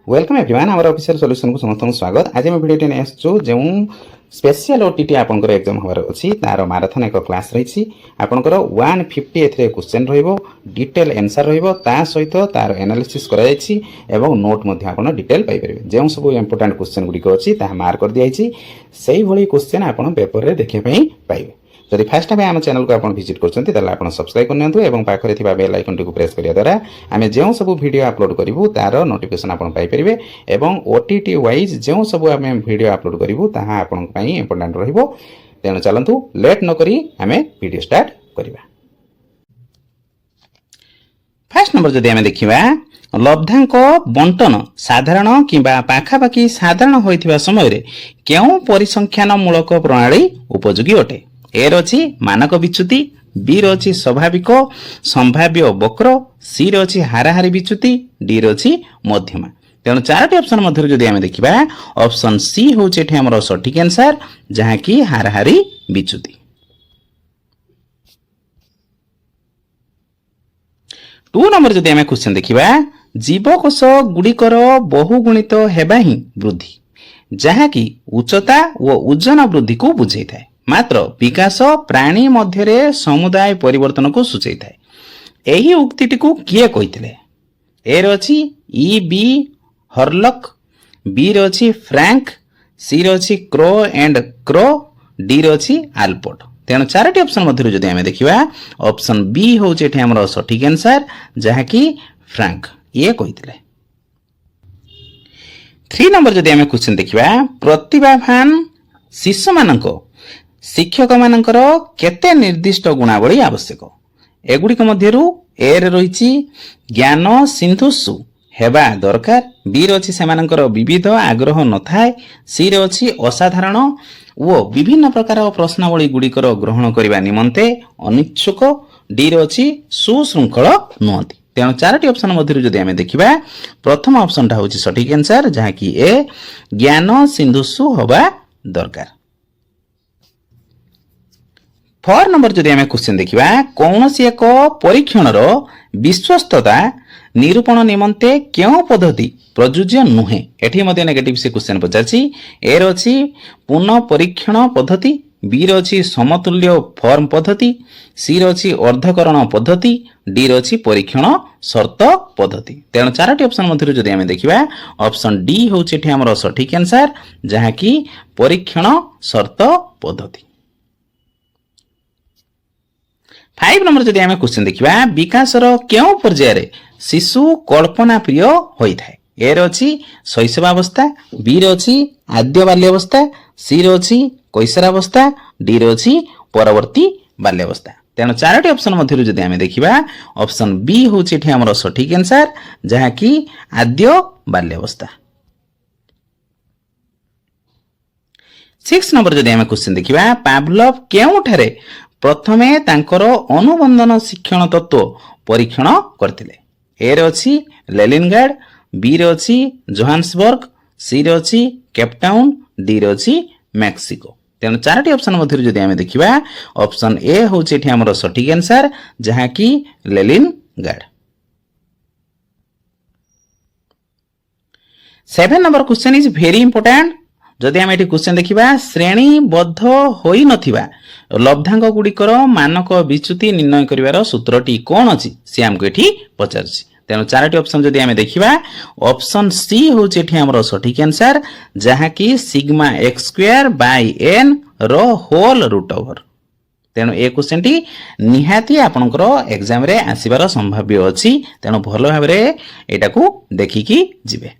Welcome everyone our official solution को समस्त स्वागत। आज मैं वीडियो ने आसछु जो स्पेशल ओटीटी आपनकर एग्जाम हबार अछि तार मैराथन एक क्लास रही आपनकर 150 एथरे क्वेश्चन रहइबो डिटेल आंसर रहइबो ता सहित तार एनालिसिस करा जायछि एवं नोट मध्ये आपन डिटेल पाइ परिबे। जे सब इंपोर्टेंट क्वेश्चन गुडी को अछि ता मार्क कर दियाछि सेही भली क्वेश्चन आपन पेपर रे देखि पई पाइबे। जदि फर्स्ट टाइम आम चैनल को आप विजिट कर सब्सक्राइब करनी पाखे बेल आइकन टी प्रेस करने द्वारा आम जो सब वीडियो अपलोड करूँ तार नोटिफिकेशन आपरे और ओटीटी वाइज जो सब आम वीडियो अपलोड करूँ ताहा इंपोर्टेंट रहिबो। तेणु चलतु लेट नक आम वीडियो स्टार्ट करवा। फर्स्ट नंबर जदि आम देखा लब्धांक बंटन साधारण किंबा पाखापाखि साधारण होइथिबा समय रे केउ परिसंख्यानमूलक प्रणाली उपयोगी अटे। ए रछि मानक विच्युति, बी रछि स्वाभाविक संभाव्य वक्र, सी रछि हाराहारी विच्युति, डी रछि मध्यमा। तेणु चारोटी ऑप्शन मध्य जदि आम देखा ऑप्शन सी होचे एठी हमर सठिक आंसर जहाँ कि हाराहारी विच्युति। 2 नंबर जदि आम क्वेश्चन देखा जीवकोश गुड़िकर बहुगुणित हेबा ही वृद्धि जहाँ कि उच्चता व ओजन वृद्धि को बुझाई थाए मात्र विकास प्राणी मध्य समुदाय परिवर्तन को सूचाई थाए। एही उक्तिटी को किए कहिथिले? ए रछि ई बी हर्लक, बी रछि फ्रैंक, सी रछि क्रो एंड क्रो, डी रछि आल्पोर्ट। तेणु चारोटी ऑप्शन मध्य जदि आम देखा ऑप्शन बी होचे एठी हमर सठिक आंसर जहाँ कि फ्रैंक ये कहिथिले। 3 नंबर जदि आम क्वेश्चन देखा प्रतिभावान शिशु मानक शिक्षक मानकर केते निर्दिष्ट गुणावली आवश्यक? एगुड़िक मध्यरु ए रे रहिछि ज्ञान सिंधुसु हेबा दरकार, बी रे अछि सेमानकर विविध आग्रह नथाय, सी रे अछि असाधारण ओ विभिन्न प्रकार प्रश्नावली गुड़िकर ग्रहण करबा निमंते अनिच्छुक, डी रे अछि सुशृंखल नुहंती। तेणु चारोटी ऑप्शन मध्य जदि आम देखा प्रथम ऑप्शन टा होछि सठिक आंसर जहाँ कि ए ज्ञान सिंधुसु होबा दरकार। 4 नंबर जदि आम क्वेश्चन देखा कौन सी एक परीक्षण विश्वस्तता निरूपण निमंते क्यों पद्धति प्रयोज्य नुहे? एठी मध्ये नेगेटिव से क्वेश्चन पचाछि। ए रछि पुनः परीक्षण पद्धति, बी रछि समतुल्य फॉर्म पद्धति, सी रछि अर्धकरण पद्धति, डी रछि परीक्षण शर्त पद्धति। तेणु चारोटी ऑप्शन मध्य जदि आम देखा ऑप्शन डी होछि एठी हमर सठिक आंसर जहाँ कि परीक्षण शर्त पद्धति। 5 नंबर जदि आम क्वेश्चन देखा विकासर केउ पर्यायर शिशु कल्पना प्रिय होई थाए? ए रछि शैशवावस्था, बी रछि आद्य बाल्यावस्था, सी रछि कैशोरावस्था, डी रछि परवर्ती बाल्यावस्था। तेणु चारोटी ऑप्शन मध्य जदि आम देखा ऑप्शन बी होछि एठी हमर सठिक आंसर जहाँ कि आद्य बाल्यावस्था। 6 नंबर जदि आम क्वेश्चन देखा पावलोव केउठारे प्रथमे तांकर अनुबंधन शिक्षण तत्व परीक्षण करथिले? ए रे अछि लेनिनग्राड, बी रे अछि जोहान्सबर्ग, सी रे अछि केपटाउन, डी रे अछि मेक्सिको। तेणु चारोटी ऑप्शन मध्य जदि आम देखा ऑप्शन ए होछि एठी हमर सठिक आंसर जहाँ कि Leningrad. 7 number question is very important. जदि आम एठी क्वेश्चन देखा श्रेणीबद्ध होई नथिबा लब्धांक गुड़िकर मानक विच्युति निर्णय करिवार सूत्रटी कौन अछि से हमको एठी पचारछि। तेणु चारोटी ऑप्शन जदि आम देखा ऑप्शन सी होछि एठी हमर सठिक आंसर जहाँ कि sigma x square by n रो होल रूट ओवर। तेणु ए क्वेश्चन टी निहाती आपनकर एग्जाम रे आसीबार संभाव्य अछि। तेणु भलो भाबरे एटाकू देखिकी जिवे।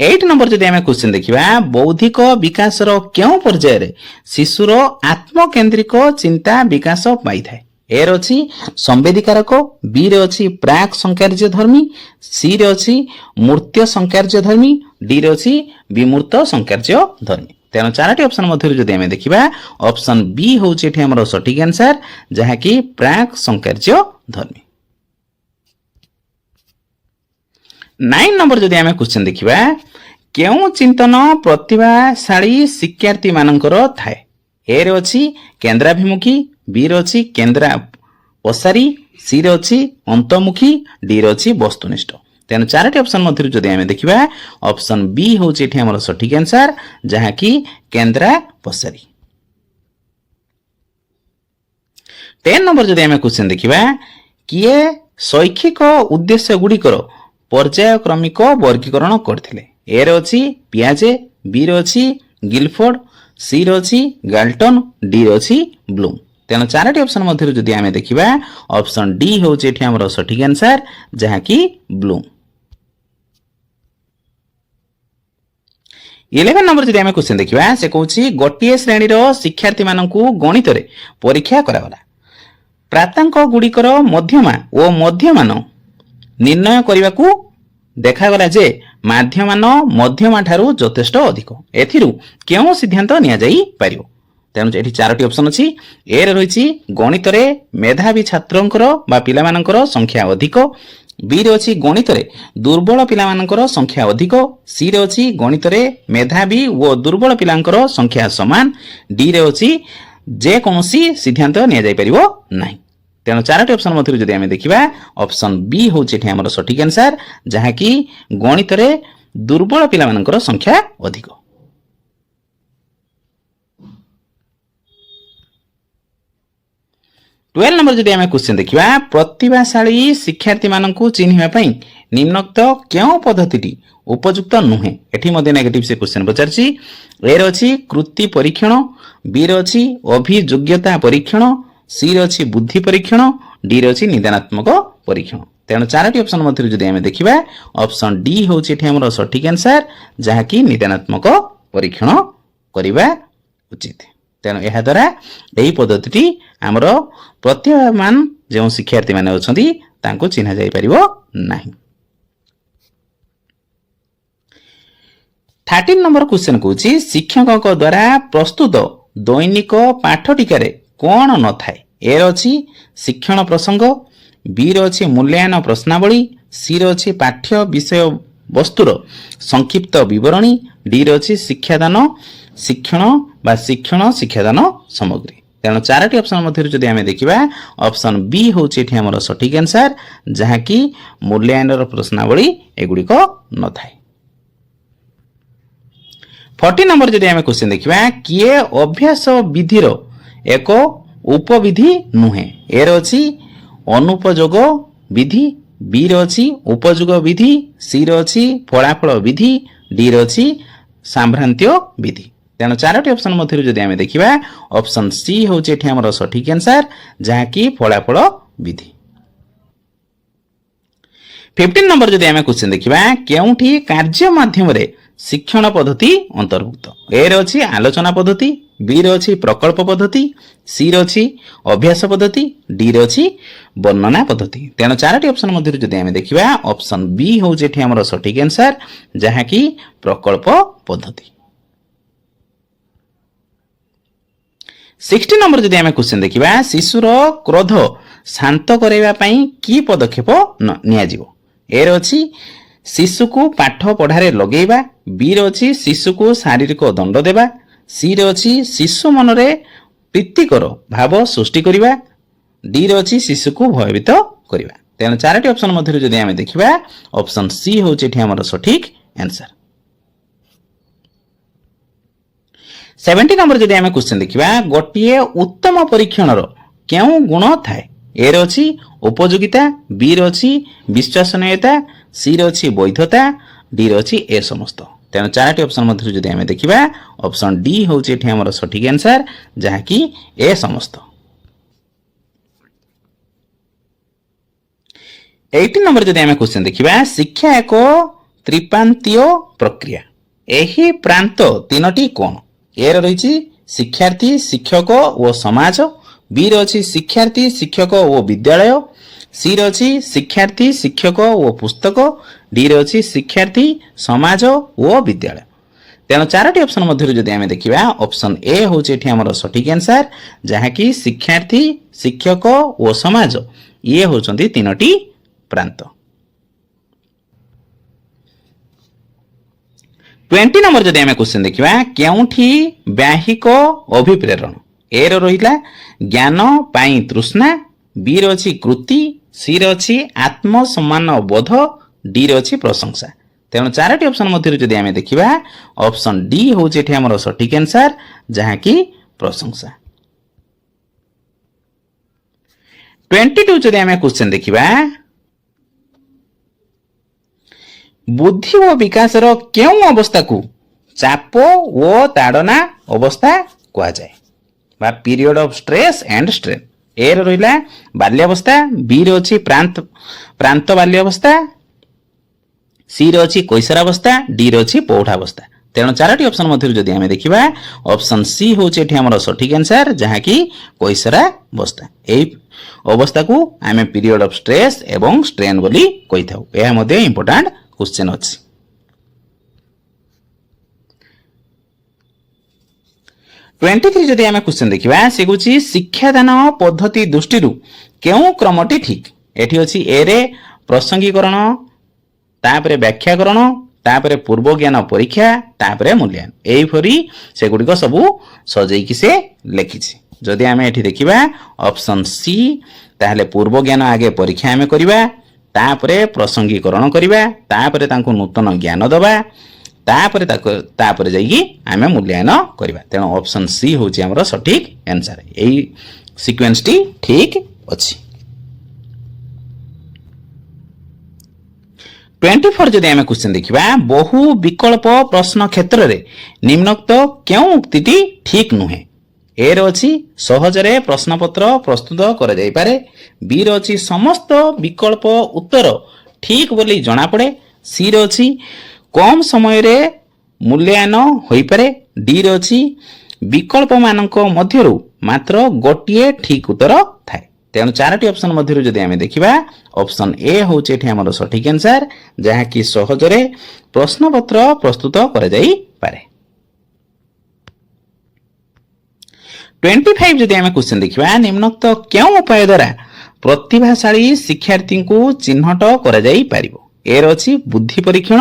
8 नंबर जदि आम क्वेश्चन देखा बौद्धिक विकासर केउ पर्यायर शिशुर आत्मकेन्द्रिक चिंता विकास पाई थाए? ए रे अछि संवेदीकारक, बी रे अछि प्राक संकार्यधर्मी, सी रे अछि मूर्त्य संकार्यधर्मी, डी रे अछि विमूर्त संकार्यधर्मी। तेणु चारोटी ऑप्शन मध्य जदि आम देखा ऑप्शन बी होछि एठी हमर सठिक आंसर जहाँ कि प्राक संकार्यधर्मी। 9 नंबर जदि आम क्वेश्चन देखा केउ चिंतन प्रतिभाशाली शिक्षार्थी मानकर थाए? ए रे अछि केंद्राभिमुखी, बी रे अछि केंद्रा पसारी, सी रे अछि अंतमुखी डी रे अछि वस्तुनिष्ठ तेणु चारोटी ऑप्शन मध्य जदि आम देखा ऑप्शन बी हूँ आमर सठिक आंसर जहाँकि केन्द्रा पसारी 10 नंबर जदि आम क्वेश्चन देखा किए शैक्षिक उद्देश्य गुड़िकर पर्यायक्रमिक वर्गीकरण करथिले ए रे अछि पियाजे बी रे अछि गिलफोर्ड सी रे अछि गाल्टन डी रे अछि ब्लूम तेणु चारोटी ऑप्शन मध्य जदि आम देखा ऑप्शन डी हूँ आमर सठिक आंसर जहाँकि ब्लूम 11 नंबर जदि आम क्वेश्चन देखा से कहूँ गोटे श्रेणी शिक्षार्थी मानू गणित परीक्षा करागला प्रातांक गुड़िकर मध्यमा और मध्यमान निर्णय करने को देखागला जे माध्यमान मध्यमा ठारू यथेष्ट अधिक एथिरु केउ सिद्धांत निया जाई पारियो तेणु ये चारोटी ऑप्शन अच्छी ए रही गणित मेधावी छात्रंकर बा पिलामानंकर संख्या अधिक बी रे अछि गणित दुर्बल पिलामानंकर संख्या अधिक सी रे अछि गणित मेधावी और दुर्बल पिलांकर संख्या समान डी रे अछि जे कौनसी सिद्धांत निया जाई परिबो नाही तेणु चारोटी ऑप्शन मध्य जदि आम देखा ऑप्शन बी हूँ आमर सठिक आंसर जहाँकि गणित दुर्बल पिलामानंकर संख्या अधिक 12 नंबर जदि आम क्वेश्चन देखा प्रतिभाशाली शिक्षार्थी मानू चिन्हवाई निम्नोक्त क्यों पद्धति उपयुक्त नुहे एठी नेगेटिव से क्वेश्चन पचारछि ए रे अछि कृति परीक्षण बी रे अछि अभियोग्यता परीक्षण सी रे अछि बुद्धि परीक्षण डी रे अछि निदानात्मक परीक्षण तेणु चारोटी ऑप्शन मध्य जदि आम देखा ऑप्शन डी हूँ आमर सठिक आंसर जहाँकि निदानात्मक परीक्षण करने उचित तेणु यह द्वारा यही पद्धति आमर प्रतिभावान जो शिक्षार्थी मैंने अच्छा चिन्ह जापर नहीं 13 नंबर क्वेश्चन कहूँ शिक्षक द्वारा प्रस्तुत दैनिक पाठ टीकार कौन न थाए ए रही शिक्षण प्रसंग बी रही मूल्यांकन प्रश्नावली सी रही पाठ्य विषय वस्तुर संक्षिप्त विवरणी डी रही शिक्षादान शिक्षण बा शिक्षण शिक्षादान सामग्री तेणु चारोटी ऑप्शन मध्य जदि आम देखा ऑप्शन बी हूँ आमर सठिक आंसर जहाँकि मूल्यांकन प्रश्नावली एगुड़िक न थाए 14 नंबर जदि आम क्वेश्चन देखा किए अभ्यास विधिर एक उपविधि नुहे ए रही अनुपयोग विधि बी रही उपयोग विधि सी रही फलाफल विधि डी रही सांभ्रांत्य विधि तेणु चारोटी ऑप्शन मध्य जदि आम देखा ऑप्शन सी हूँ आमर सठिक आंसर जहाँकि फलाफल विधि 15 नंबर जदि आम क्वेश्चन देखा केउठी कार्य माध्यम शिक्षण पद्धति अंतर्भुक्त ए रही आलोचना पद्धति बी रही प्रकल्प पद्धति सी रही अभ्यास पद्धति डी रही वर्णना पद्धति तेणु चारोटी ऑप्शन मध्य जदि आम देखा ऑप्शन बी हूँ आमर सठिक आंसर जहाँकि प्रकल्प पद्धति 16 नंबर जदि आम क्वेश्चन देखा शिशुर क्रोध शांत करने की पदक्षेप नियाजिबो ए रही शिशु को पाठ पढ़ारे लगेଇବା बी रही शिशु को शारीरिक दंड देवा सी रही शिशु मनरे प्रीतिकर भाव सृष्टि करवा डी रही शिशु को भयभीत करवा तेणु चारोटी ऑप्शन मध्य जदि आम देखा ऑप्शन सी हूँ आमर सठिक आंसर 70 नंबर जदि आम क्वेश्चन देखा गोटे उत्तम परीक्षण क्यों गुण थाए ए रही उपयोगिता बी रही विश्वसनीयता सी रही वैधता डी रही ए समस्त तेणु चारोटी ऑप्शन मध्य जदि आम देखा ऑप्शन डी हूँ आमर सठिक आंसर जहाँकि ए समस्त 18 नंबर जदि आम क्वेश्चन देखा शिक्षा एक त्रिप्रांतीय प्रक्रिया एही प्रांत तीनोटी कौन ए रही शिक्षार्थी शिक्षक और समाज बी रही शिक्षार्थी शिक्षक और विद्यालय सी रही शिक्षार्थी शिक्षक और पुस्तक डी रही शिक्षार्थी समाज और विद्यालय तेणु चारोटी ऑप्शन मध्य जदि आम देखा ऑप्शन ए हूँ आमर सठिक आंसर जहाँकि शिक्षार्थी शिक्षक और समाज ये होचंती तीनोटी प्रांत 20 नंबर जदि आम क्वेश्चन देखा केउठी बाहिक अभिप्रेरण ए रहिला ज्ञान पाई तृष्णा बी रे अछि कृति, सी रे अछि आत्मसम्मान बोध, डी रे अछि प्रशंसा। तेणु चारोटी ऑप्शन मध्य जदि आमे देखिबा ऑप्शन डी होउछि एठी हमर सठिक आंसर जहा कि प्रशंसा। 22 जदि आमे क्वेश्चन देखिबा बुद्धि व विकास रो केउ अवस्था को चाप ओ ताड़ना अवस्था कहा जाए बा period of stress and strain. A रो रहिला बाल्यावस्था, बी रो अछि प्रांत बाल्यावस्था, सी रो अछि कैशोरावस्था, डी रो अछि पौढावस्था। तेणु चारोटी ऑप्शन मध्य जदि आमे देखिबा ऑप्शन सी होउछि एठी हमर सठिक आंसर जहा कि कैशोरावस्था। एई अवस्था को आमे पीरियड ऑफ स्ट्रेस एवं स्ट्रेन बोली कहिथाउ। एहा मध्ये इंपोर्टेंट क्वेश्चन अछि। 23 जदि आमे क्वेश्चन देखिबा से गुछि शिक्षादान पद्धति दृष्टि केउ क्रमटी ठीक। एठी अछि ए रे प्रसंगीकरण, तापरे व्याख्याकरण, तापरे पूर्व ज्ञान परीक्षा, तापरे मूल्यांकन। एई फरी से गुडिक सबु सजेई कि से लेखिछि। जदि आमे एठी देखिबा ऑप्शन सी ताहले पूर्व ज्ञान आगे परीक्षा आमे करिबा, तापरे प्रसंगीकरण करिबा, तापरे तांको नूतन ज्ञान दबा, तापरे जाइकी आमे मूल्यांकन करिबा। तेणु ऑप्शन सी होउछि हमर सठिक आंसर। एई सीक्वेंस टी ठीक अछि। 24 जदि आमे क्वेश्चन देखिबा बहु विकल्प प्रश्न क्षेत्र रे निम्नोक्त केउ उक्तिटी ठीक नुहे। ए रो अछि सहजरे प्रश्नपत्र प्रस्तुत करा जाई पारे, बी रो अछि समस्त विकल्प उत्तर ठीक बोली जणा पड़े, सी रो अछि कम समय रे मूल्यांकन होई पारे, डी रो अछि विकल्प मानक मध्यरु मात्र गोटिए ठीक उत्तर थाए। तेणु चारोटी ऑप्शन मध्य जदि आमे देखिबा ऑप्शन ए होउछि एठी हमर सठिक आंसर जहा कि सहजरे प्रश्नपत्र प्रस्तुत करा जाई पारे। 25 जदि आमे क्वेश्चन देखिबा निम्नोक्त केउ उपाय द्वारा प्रतिभाशाली शिक्षार्थी को चिन्हट करा जाई पारिबो। ए रो अछि बुद्धि परीक्षण,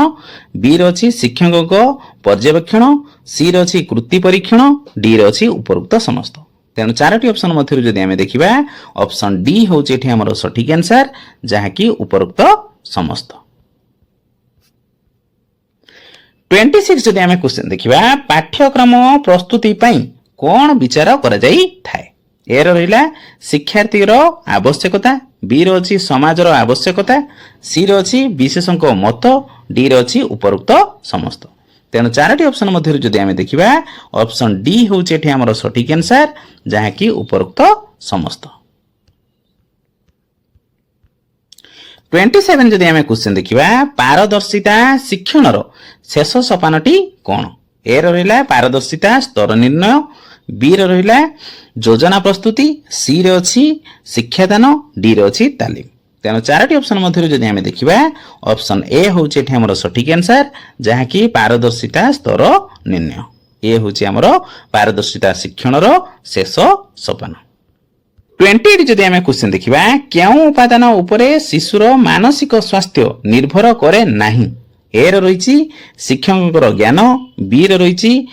बी रो अछि शिक्षकक पर्यवेक्षण, सी रो अछि कृति परीक्षण, डी रो अछि उपरोक्त समस्त। तेणु चारोटी ऑप्शन मध्य जदि आमे देखिबा ऑप्शन डी होउछि एठी हमर सठिक आंसर जहा कि उपरोक्त समस्त। 26 जदि आमे क्वेश्चन देखिबा पाठ्यक्रम प्रस्तुति पई कोन विचार करा जाई थाए। ए रो रहिला शिक्षार्थी रो आवश्यकता, बी रो अछि समाज रो आवश्यकता, सी रो अछि विशेषज्ञ मत, डी रो अछि उपरोक्त समस्त। तेणु चारोटी ऑप्शन मध्य जदि आमे देखिबा ऑप्शन डी होउछि एठी हमर सठिक आंसर जहा कि उपरोक्त समस्त। 27 जदि आमे क्वेश्चन देखिबा पारदर्शिता शिक्षण रो शेष सोपानटी कोन। ए रो रहिला पारदर्शिता स्तर निर्णय, बी रो रहिला योजना प्रस्तुति, सी रो अछि शिक्षादान, डी रो अछि तालीम। तेणु चारोटी ऑप्शन मध्य जदि आमे देखिबा ऑप्शन ए होउछि एठी हमर सठिक आंसर जहा कि पारदर्शिता स्तर निर्णय। ए होउछि हमर पारदर्शिता शिक्षण रो शेष सोपान। 28 जदि आमे क्वेश्चन देखिबा केउ उपादान उपरे शिशुर मानसिक स्वास्थ्य निर्भर करे नाही। ए रो रहिछि शिक्षककर ज्ञान, बी रो रहिछि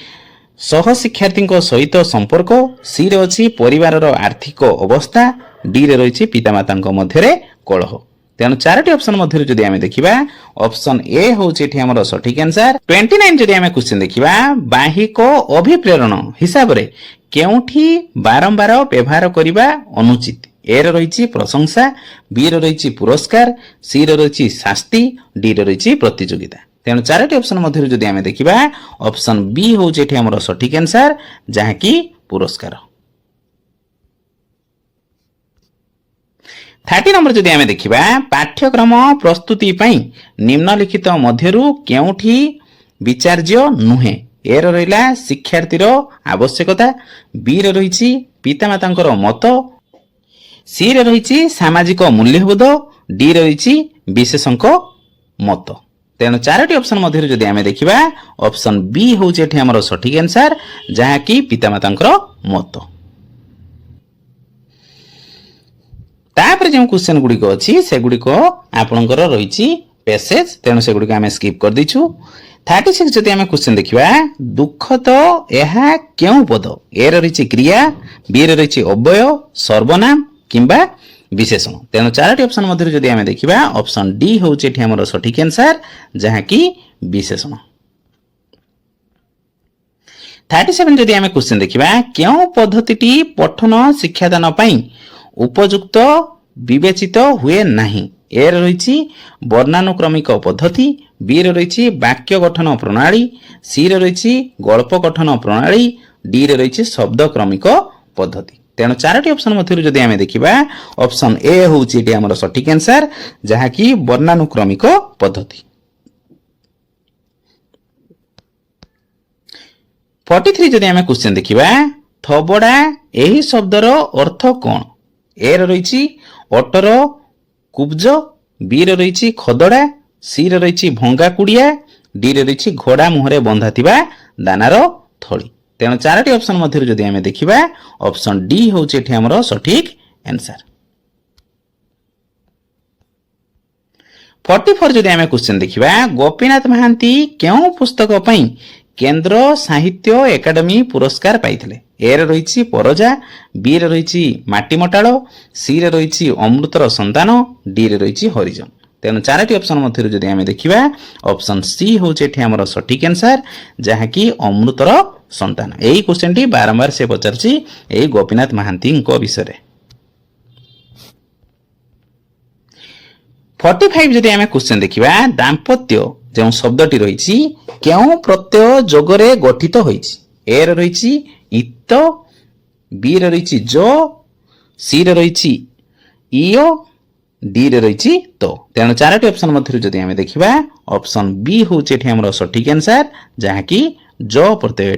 सह शिक्षार्थी सहित संपर्क, सी रो अछि परिवार रो आर्थिक अवस्था, डी रे रहिछि पितामाता मध्य कलह। तेणु चारोटी ऑप्शन मध्य जदि आमे देखिबा ऑप्शन ए होउछि एठी हमर सठिक आंसर। 29 जदि आमे क्वेश्चन देखिबा बाहिक अभिप्रेरण हिसाब रे केउठी बारंबार व्यवहार करिबा अनुचित। ए रो रहिछि प्रशंसा, बी रो रहिछि पुरस्कार, सी रो रहिछि शास्ति, डी रो रहिछि प्रतियोगिता। तेणु चारोटी ऑप्शन मध्य जदि आमे देखिबा ऑप्शन बी होउछि एठी हमर सठिक आंसर जहा कि पुरस्कार। 30 नंबर जदि आमे देखिबा पाठ्यक्रम प्रस्तुति पई निम्नलिखित मध्यरु केउठी विचार्य नुहे। ए रो रहिला शिक्षार्थी रो आवश्यकता, बी रो रहिछि पितामातांकर मत, सी रो रहिछि सामाजिक मूल्यबोध, डी रो रहिछि विशेषज्ञ मत। तेणु चारोटी ऑप्शन मध्य जदि आमे देखिबा ऑप्शन बी होउछि एठी हमर सठिक आंसर जहा कि पितामातांकर मत। तापर जो क्वेश्चन गुडी को अछि से गुडी को आपनकर रहिछि पैसेज, तेणु से गुडी को आमे स्किप कर दिछु। 36 जदि आमे क्वेश्चन देखिबा दुख तो एहा केउ पद। ए रो रहिछि क्रिया, बी रो रहिछि अव्यय, सर्वनाम किंबा विशेषण तेणु चारोटी ऑप्शन मध्य जदि आम देखा ऑप्शन डी हूँ आमर सठिक आंसर जहाँकि विशेषण 37 जदि आम क्वेश्चन देखा क्यों पद्धति पठन शिक्षादान उपयुक्त विवेचित हुए नहीं ए रही वर्णानुक्रमिक पद्धति बी रही वाक्य गठन प्रणाली सी रही गल्प गठन प्रणाली डी रही शब्द क्रमिक पद्धति तेणु चारोटी ऑप्शन मध्य जदि आम देखा ऑप्शन ए हूँ आमर सठिक आंसर जहाँकि वर्णानुक्रमिक पद्धति 43 जदि आम क्वेश्चन देखा थबड़ा यही शब्दर अर्थ कौन ए रही अटर कुब्ज बी रही खदड़ा सी रही भंगा कुड़िया डी रही घोड़ा मुहरे बंधा दानार थली तेणु चारोटी ऑप्शन मध्य जदि आम देखा ऑप्शन डी हूँ आमर सठिक आंसर 44 जदि आम क्वेश्चन देखा गोपीनाथ महांती क्यों पुस्तक पई केंद्र साहित्य एकाडेमी पुरस्कार पाइथिले ए रही परजा बी रही माटीमटाल सी रही अमृतर संतान डी रही हरिजन तेणु चारोटी ऑप्शन मध्य जदि आम देखा ऑप्शन सी हूँ आमर सठिक आंसर जहाँकि अमृतर संतान यही क्वेश्चन टी बारंबार से पचारछि यही गोपीनाथ महांती विषय 45 जदि आम क्वेश्चन देखा दाम्पत्य जो शब्दटी रही क्यों प्रत्यय जोगरे गठित होइछि ए रही इत बी रही जो सी रही इो डी रही तो तेणु चारोटी ऑप्शन मध्य जदि आम देखा ऑप्शन बी हूँ आमर सठिक आंसर जहाँकि जो प्रत्यय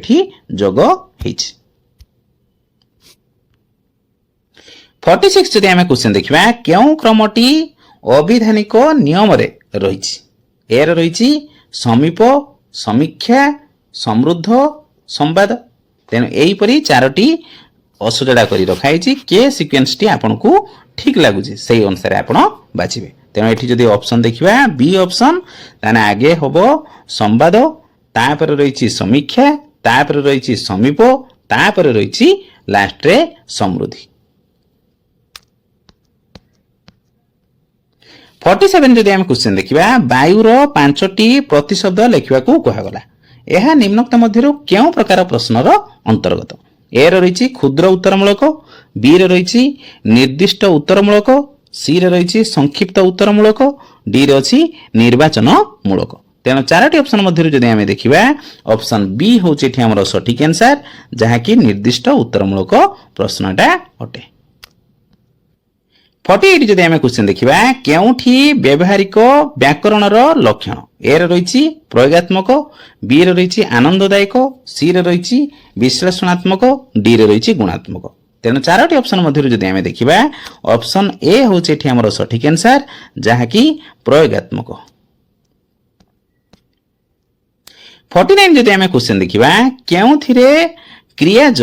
जोग होइछि 46 जदि आम क्वेश्चन देखा क्यों क्रमटी अभिधानिक नियम रे रही ए रही समीप समीक्षा समृद्ध संवाद तेणु यहीपरि चारोटी असुजड़ा कर रखाई के सिक्वेन्स टी आपन को ठीक लगुच से अनुसार आप बाछिबे तेणु ये जदि ऑप्शन देखा बी ऑप्शन ताने आगे हम संवाद तापर रही समीक्षा तापर रही समीप तापर रही लास्ट रे समृद्धि 47 जदि आम क्वेश्चन देखा वायुर 5टी प्रतिशब्द लिखा कहगला यह निम्नोक्त मध्य क्यों प्रकार प्रश्नर अंतर्गत ए रही क्षुद्र उत्तरमूलक बी रही निर्दिष्ट उत्तरमूलक सी रही संक्षिप्त उत्तरमूलक डी रही निर्वाचन मूलक तेणु चारोटी ऑप्शन मध्य जदि आम देखा ऑप्शन बी हूँ आमर सठिक आंसर जहाँकि निर्दिष्ट उत्तरमूलक प्रश्नटा अटे 48 जदि आम क्वेश्चन देखा केउठी व्यवहारिक व्याकरणर लक्षण ए रही प्रयोगात्मक बी रही आनंददायक सी रही विश्लेषणात्मक डी रही गुणात्मक तेणु चारोटी ऑप्शन मध्य जदि आम देखा ऑप्शन ए हूँ आमर सठिक आंसर जहाँकि प्रयोगात्मक 49 जदि आम क्वेश्चन देखा केउथिरे क्रियाज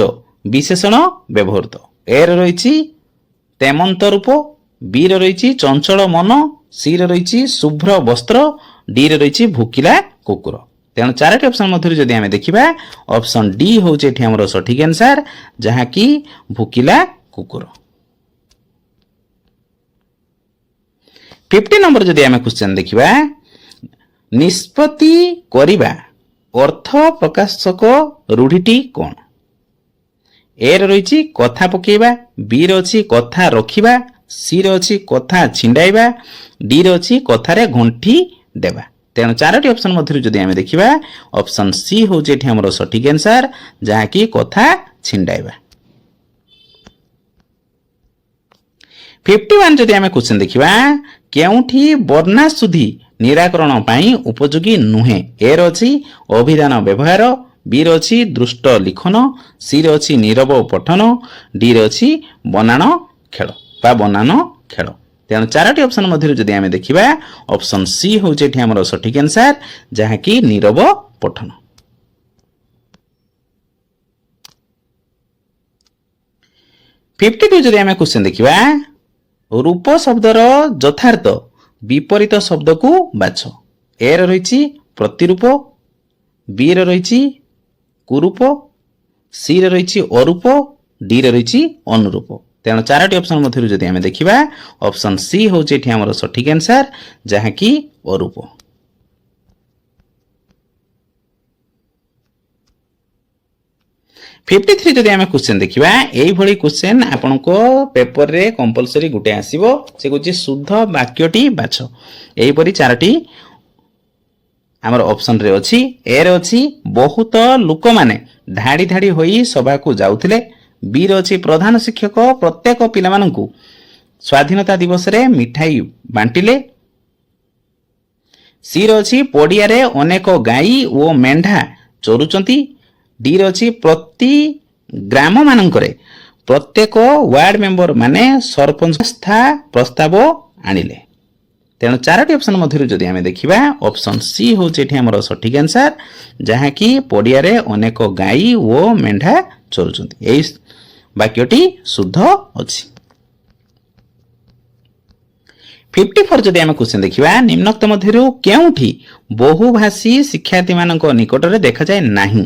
विशेषण व्यवहृत ए रही तेमंत रूप बी रही चंचल मन सी रही शुभ्र वस्त्र डी रही भूकिला कुकुर तेणु चारोटी ऑप्शन मध्य जदि आम देखा ऑप्शन डी हूँ आमर सठिक आंसर जहाँकि भूकिला कुकुर 50 नंबर जदि आम क्वेश्चन देखा निष्पत्ति करिबा अर्थ प्रकाशक रूढ़ीटी कौन ए रही कथा पकेबा बी रही कथा रखिबा सी रही कथा छिंडाइबा डी रही कथारे घंटी देबा तेणु चारोटी ऑप्शन मध्य जदि आम देखा ऑप्शन सी हूँ आमर सठिक आंसर जहाँकि कथा छिंडाइबा 51 जदि आम क्वेश्चन देखा केउठी वर्णाशुद्धि निराकरण पाई उपयोगी नुहे ए रही अभिधान व्यवहार बी रही दृष्ट लिखन सी रही नीरव पठन डी रही बनाण खेल बा बनान खेल तेणु चारोटी ऑप्शन मध्य जदि आम देखा ऑप्शन सी हूँ आमर सठिक आंसर जहाँकि नीरव पठन 52 जदि आम क्वेश्चन देखा रूप शब्दर यथार्थ विपरीत शब्द को बाछ ए रही प्रतिरूप बी रही कुरूप सी रही अरूप डी रही अनुरूप तेणु चारोटी ऑप्शन मध्य जदि आम देखा ऑप्शन सी हूँ ये आमर सठिक आंसर जहाँकि अरूप। 53 जदि आम क्वेश्चन देखा यही क्वेश्चन आपण पेपर रे कंपलसरी गुटे आसीबो से कहूँ शुद्ध वाक्यटी बाछ। यहीपरि चारोटी आमर ऑप्शन रे अछि। ए रे अछि बहुत लोक माने धाड़ी धाड़ी होई सभा को जाउथिले। बी रे अछि प्रधान शिक्षक प्रत्येक पिलामानंकु स्वाधीनता दिवस रे मिठाई बांटिले। सी रे अछि पडिया रे अनेक गाई ओ मेंढा चोरुचंती। डी रे अछि प्रति ग्राम मानंकरे प्रत्येक वार्ड मेंबर माने सरपंच स्था प्रस्ताव आनिले। तेणु चारोटी ऑप्शन मध्य जदि आम देखा ऑप्शन सी हूँ ये आमर सठिक आंसर जहाँकि पडिया रे अनेक गाई ओ मेंढा चोरुचंती। यही वाक्यटी शुद्ध अछि। 54 जदि आम क्वेश्चन देखा निम्नोक्त मध्य केउठी बहुभाषी शिक्षार्थी मानक निकट रे देखा जाए नाही।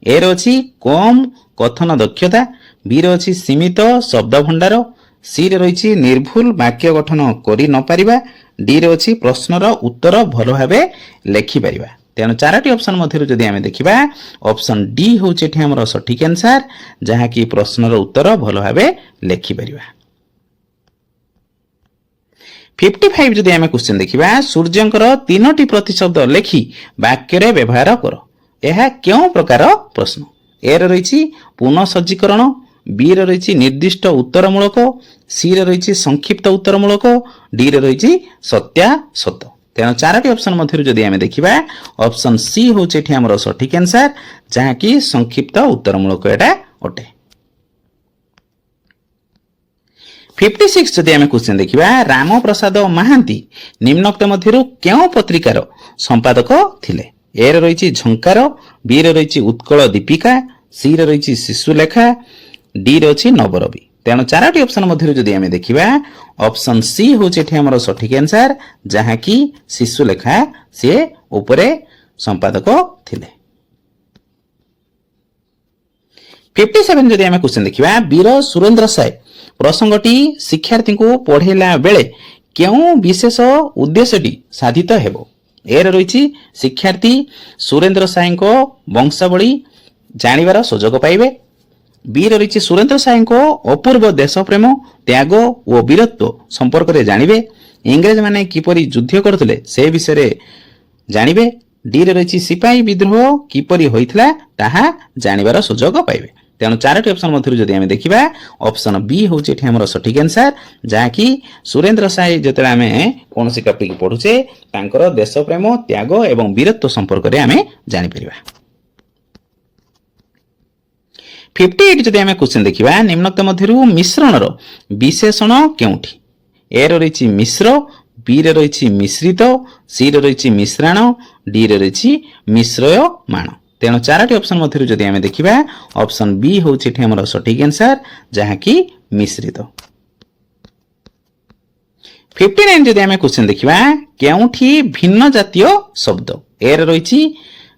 ए रे अछि कम कथन दक्षता। बी रे अछि सीमित शब्द भंडार। सी रे रही निर्भुल वाक्य गठन करि न पारिबा। डी रे अछि प्रश्नर उत्तर भल भाबे लेखि पारिबा। तेणु चारोटी ऑप्शन मध्य जदि आम देखा ऑप्शन डी हूँ ये आमर सठिक आंसर जहाँकि प्रश्नर उत्तर भल भाबे लेखि पारिबा। 55 जदि आम क्वेश्चन देखा सूर्यंकर 3टी प्रतिशब्द लेखि वाक्य रे व्यवहार कर। यह क्यों प्रकार प्रश्न। ए रे रही पुनः सज्जीकरण। बी रे रही निर्दिष्ट उत्तरमूलक। सी रे रही संक्षिप्त उत्तरमूलक। डी रे रही सत्यासत। तेणु चारोटी ऑप्शन मध्य जदि आम देखा ऑप्शन सी हूँ ये आमर सठिक आंसर जहाँकि संक्षिप्त उत्तरमूलक एटा अटे। 56 जदि आम क्वेश्चन देखा राम प्रसाद महांती निम्नोक्त मध्य क्यों पत्रिकार संपादक थिले। ए रे रही झंकार। बी रे रही उत्कल दीपिका। सी रे रही शिशुलेखा। डी रे अछि नवरवि। तेणु चारोटी ऑप्शन मध्य जदि आम देखा ऑप्शन सी हूँ ये आमर सठिक आंसर जहाँकि शिशुलेखा सी उपरे संपादक थिले। 57 जदि आम क्वेश्चन देखा वीर सुरेंद्र साय प्रसंगटी शिक्षार्थी को पढ़ेला बेले क्यों विशेष उद्देश्यटी साधित हेबो। ए रे रही शिक्षार्थी सुरेंद्र साय वंशावली जानिबार सुजोग पाइबे। बी रे रही सुरेंद्र साय अपूर्व देश प्रेम त्याग और वीरत्व संपर्क में जानिबे। इंग्रेज माने किपरि युद्ध करथिले से विषय रे जानिबे। डी रे रही सिपाही विद्रोह किपरि होइथिला ताहा जानिबार सुजोग पाइबे। तेणु चारोटी ऑप्शन मध्य जदि आम देखा ऑप्शन बी हूँ ये आमर सठिक आंसर जहाँकि सुरेंद्र साय जो आम कौन टॉपिक पढ़ुचे तांकर देश प्रेम त्याग एवं वीरत्व संपर्क में आम जापर। 58 जदि आम क्वेश्चन देखा निम्नोक्त मध्य मिश्रणर विशेषण केउठी। ए रे रही मिश्र। बी रे रही मिश्रित। सी रे रही मिश्राण। डी रे रही मिश्रयमाण। तेणु चारोटी ऑप्शन मध्य जदि आम देखा ऑप्शन बी हूँ ये आमर सठिक आंसर जहाँकि मिश्रित। 59 जदि आम क्वेश्चन देखा केउठी भिन्न जातीय शब्द। ए रे रही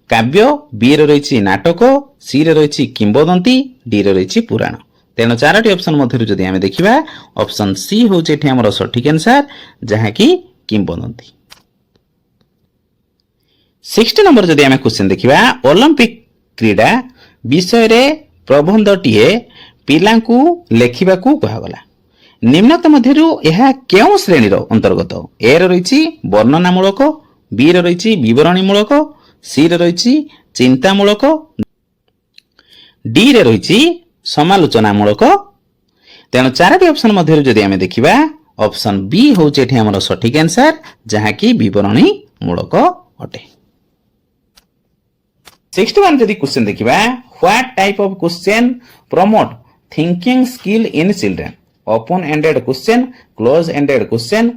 काव्य। बी रे रही नाटक। सी रे रही किंबदंती। डी रे रही पुराण। तेणु चारोटी ऑप्शन मध्य जदि आम देखा ऑप्शन सी हूँ ये आमर सठिक आंसर जहाँकि किंबदंती। 60 नंबर जदि आम क्वेश्चन देखा ओलंपिक क्रीड़ा विषय रे प्रबंधटीए पिलांकु लेखिबाकू कहागला। निम्नोक्त मध्यरु यह केउं श्रेणी रो अंतर्गत। ए रे रही वर्णनामूलक। बी रे रही विवरणीमूलक। सी रे रही चिंतामूलक। डी रे रही समालोचनामूलक। तेणु चारोटी ऑप्शन मध्य जदि आम देखा ऑप्शन बी हूँ ये आमर सठिक आंसर जहाँकि विवरणीमूलक अटे। 61 जदि क्वेश्चन देखा what type of question promote thinking skill in children. Open ended question, close ended question,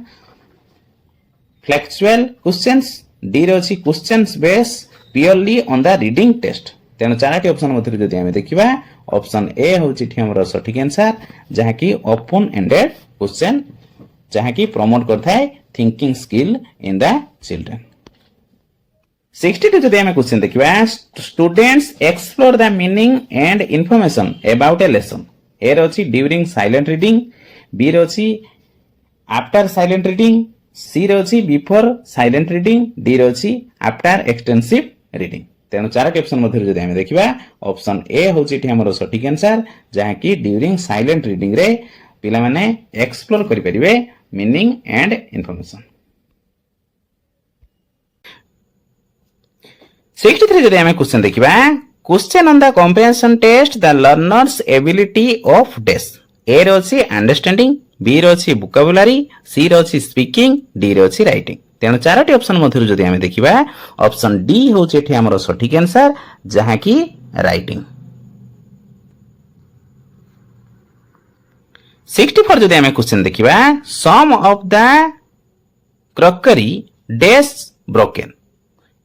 factual questions. D रे अछि questions base purely on the reading test. तेणु चारोटी ऑप्शन मध्य जदि आम देखा ऑप्शन ए हूँ ये आमर सठिक आंसर जहाँकि ओपन एंडेड क्वेश्चन जहाँकि प्रमोट करता है thinking skill in the children. 62 जदि आम क्वेश्चन देखा students explore the meaning and information about a lesson. A रे ड्यूरिंग साइलेंट रीडिंग, बी रे आफ्टर साइलेंट रीडिंग, सी रे बिफोर साइलेंट रीडिंग, डी रे आफ्टर एक्सटेंसिव रीडिंग। तेणु चारोटी option मध्य जदि आमे देखिबा ऑप्शन ए होची एठी हमर सटीक आंसर, जहा कि ड्यूरिंग साइलेंट रीडिंग रे पिला माने एक्सप्लोर करि परिबे मीनिंग एंड इंफॉर्मेशन। 63 जदि आमे क्वेश्चन देखिबा, question on the comprehension test the learners ability of dash. A रे अंडरस्टैंडिंग, बी रे वोकाबुलरी, सी रे स्पीकिंग, डी रे राइटिंग। तेणु चारोटी ऑप्शन मध्य जदि आमे देखिबा ऑप्शन डी होची एठी हमर सटीक आंसर, जहा कि राइटिंग। 64 जदि आमे क्वेश्चन देखिबा, some of the crockery dash broken.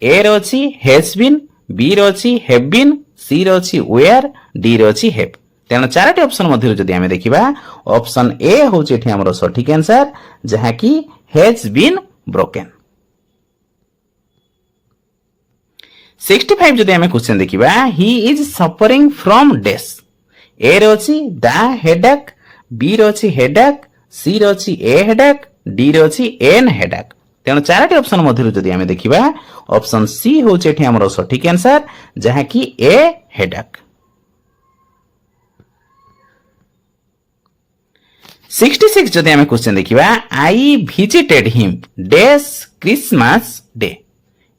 A रे हैज बीन, बी रे हैव बीन, सी रे वेयर, डी रे हैव। तेणु चारोटी ऑप्शन मध्य जदि आमे देखिबा ऑप्शन ए होची एठी हमर सटीक आंसर, जहा कि हैज बीन ब्रोकन। 65 जदि आमे क्वेश्चन देखिबा, he is suffering from dash. A रे द हेडेक, बी रे हेडेक, सी रे ए हेडेक, डी रे एन हेडेक। तेणु चारोटी ऑप्शन मध्य जदि आमे देखिबा ऑप्शन सी होची एठी हमर सटीक आंसर, जहा कि ए हेडेक। 66 जदि आमे क्वेश्चन देखिबा, I visited him dash Christmas day.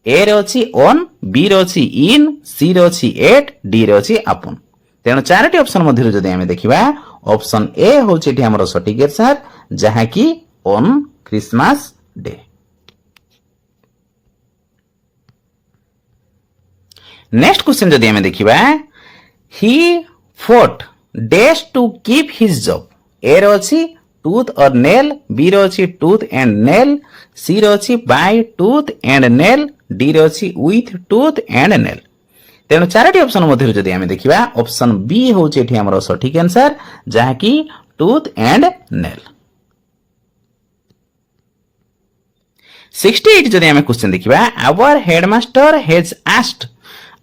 A रे ऑन, बी रे इन, सी रे एट, डी रे अपॉन। तेणु चारोटी ऑप्शन मध्य जदि आमे देखिबा ऑप्शन ए होची एठी हमर सटीक आंसर, जहा कि on Christmas day. Next question जदि आमे देखिबा, he fought dash to keep his job. A रे टूथ और नेल, बी रे टूथ एंड नेल, सी रे by tooth and nail, D रे विथ टूथ एंड नेल। तेणु चारोटी ऑप्शन मध्य जदि आमे देखिबा ऑप्शन बी होची एठी हमर सटीक आंसर, जहा कि टूथ एंड नेल। 68 जदि आमे क्वेश्चन देखिबा, our headmaster has asked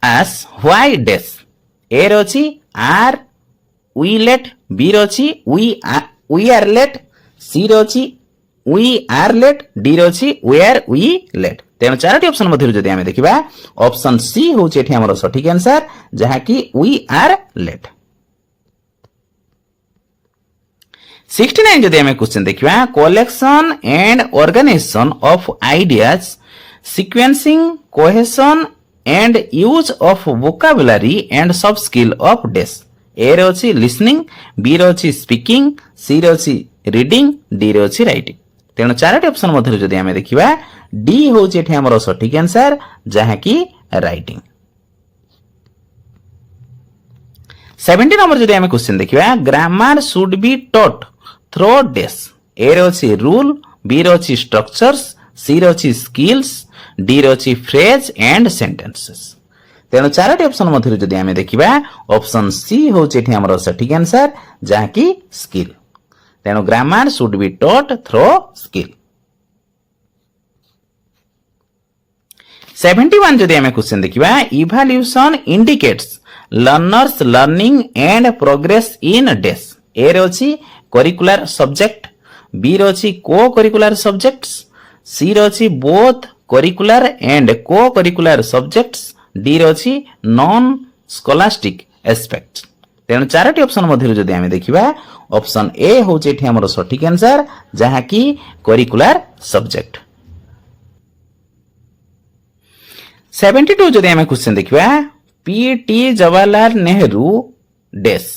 us why dash. A रे आर वी लेट, बी रे वी आर लेट, सी रे वी आर लेट, डी रे वेयर वी लेट। तेणु चारोटी ऑप्शन मध्य जदि आमे देखिबा ऑप्शन सी होची एठी हमर सटीक आंसर, जहा कि वी आर लेट। 69 जदि आमे क्वेश्चन देखिबा, collection and organisation of ideas, sequencing, cohesion and use of vocabulary and sub skill of dash. A रे लिसनिंग, बी रे स्पीकिंग, सी रे रीडिंग, डी रे राइटिंग। तेणु चारोटी ऑप्शन मध्य जदि आमे देखिबा डी होची एठी हमर सटीक आंसर, जहा कि राइटिंग। 70 नंबर जदि आमे क्वेश्चन देखिबा, grammar should be taught through dash. A रे रूल, बी रे स्ट्रक्चर्स, सी रे स्किल्स, डी रे फ्रेज एंड सेंटेंसेस। तेणु चारोटी ऑप्शन मध्य जदि आमे देखिबा ऑप्शन सी होची एठी हमर सटीक आंसर, जहा कि स्किल। तेणु grammar should be taught through skill. 71 जदि आमे क्वेश्चन देखिबा, evaluation indicates learners learning and progress in dash. A रे करिकुलर सब्जेक्ट, बी रे को करिकुलर सब्जेक्ट्स, सी रे बोथ करिकुलर एंड को करिकुलर सब्जेक्ट्स, डी रे नॉन स्कॉलास्टिक एस्पेक्ट्स। तेणु चारोटी ऑप्शन मध्य जदि आमे देखिबा ऑप्शन ए होची एठी हमर सटीक आंसर, जहा कि करिकुलर सब्जेक्ट। 72 जदि आमे क्वेश्चन देखिबा, PT Jawaharlal Nehru dash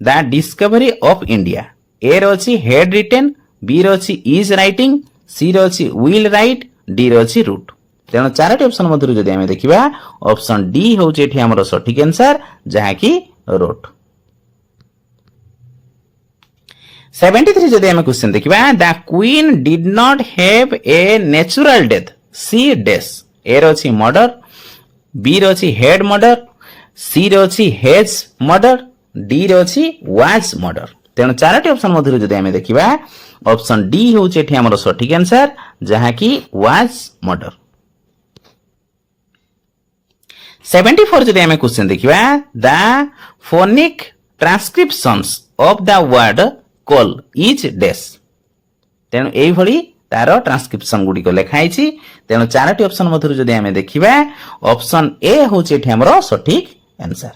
the discovery of India. A रे हेड रिटेन, बी रे इज राइटिंग, सी रे विल राइट, डी रे रूट। तेणु चारोटी ऑप्शन मध्य जदि आमे देखिबा ऑप्शन डी होची एठी हमर सटीक आंसर, जहा कि रोट। 73 जदि आमे क्वेश्चन देखिबा, the queen did not have a natural death, she dash. A रे मर्डर, बी रे हेड मर्डर, सी रे हैज मर्डर, डी रे वाज मर्डर। तेणु चारोटी ऑप्शन मध्य जदि आमे देखिबा ऑप्शन डी होची एठी हमर सटीक आंसर, जहा कि वाज मर्डर। 74 जदि आमे क्वेश्चन देखिबा, the phonic transcriptions of the word call each dash ତେଣୁ ଏଇଭଳି ତାର ଟ୍ରାନ୍ସକ୍ରିପ୍ସନ ଗୁଡ଼ିକ ଲେଖା ହେଇଛି। ତେଣୁ ଚାରୋଟି ଅପସନ ମଧ୍ୟରୁ ଯଦି ଆମେ ଦେଖିବା ଅପସନ ଏ ହେଉଛି ଏଠି ଆମର ସଠିକ ଆନ୍ସର।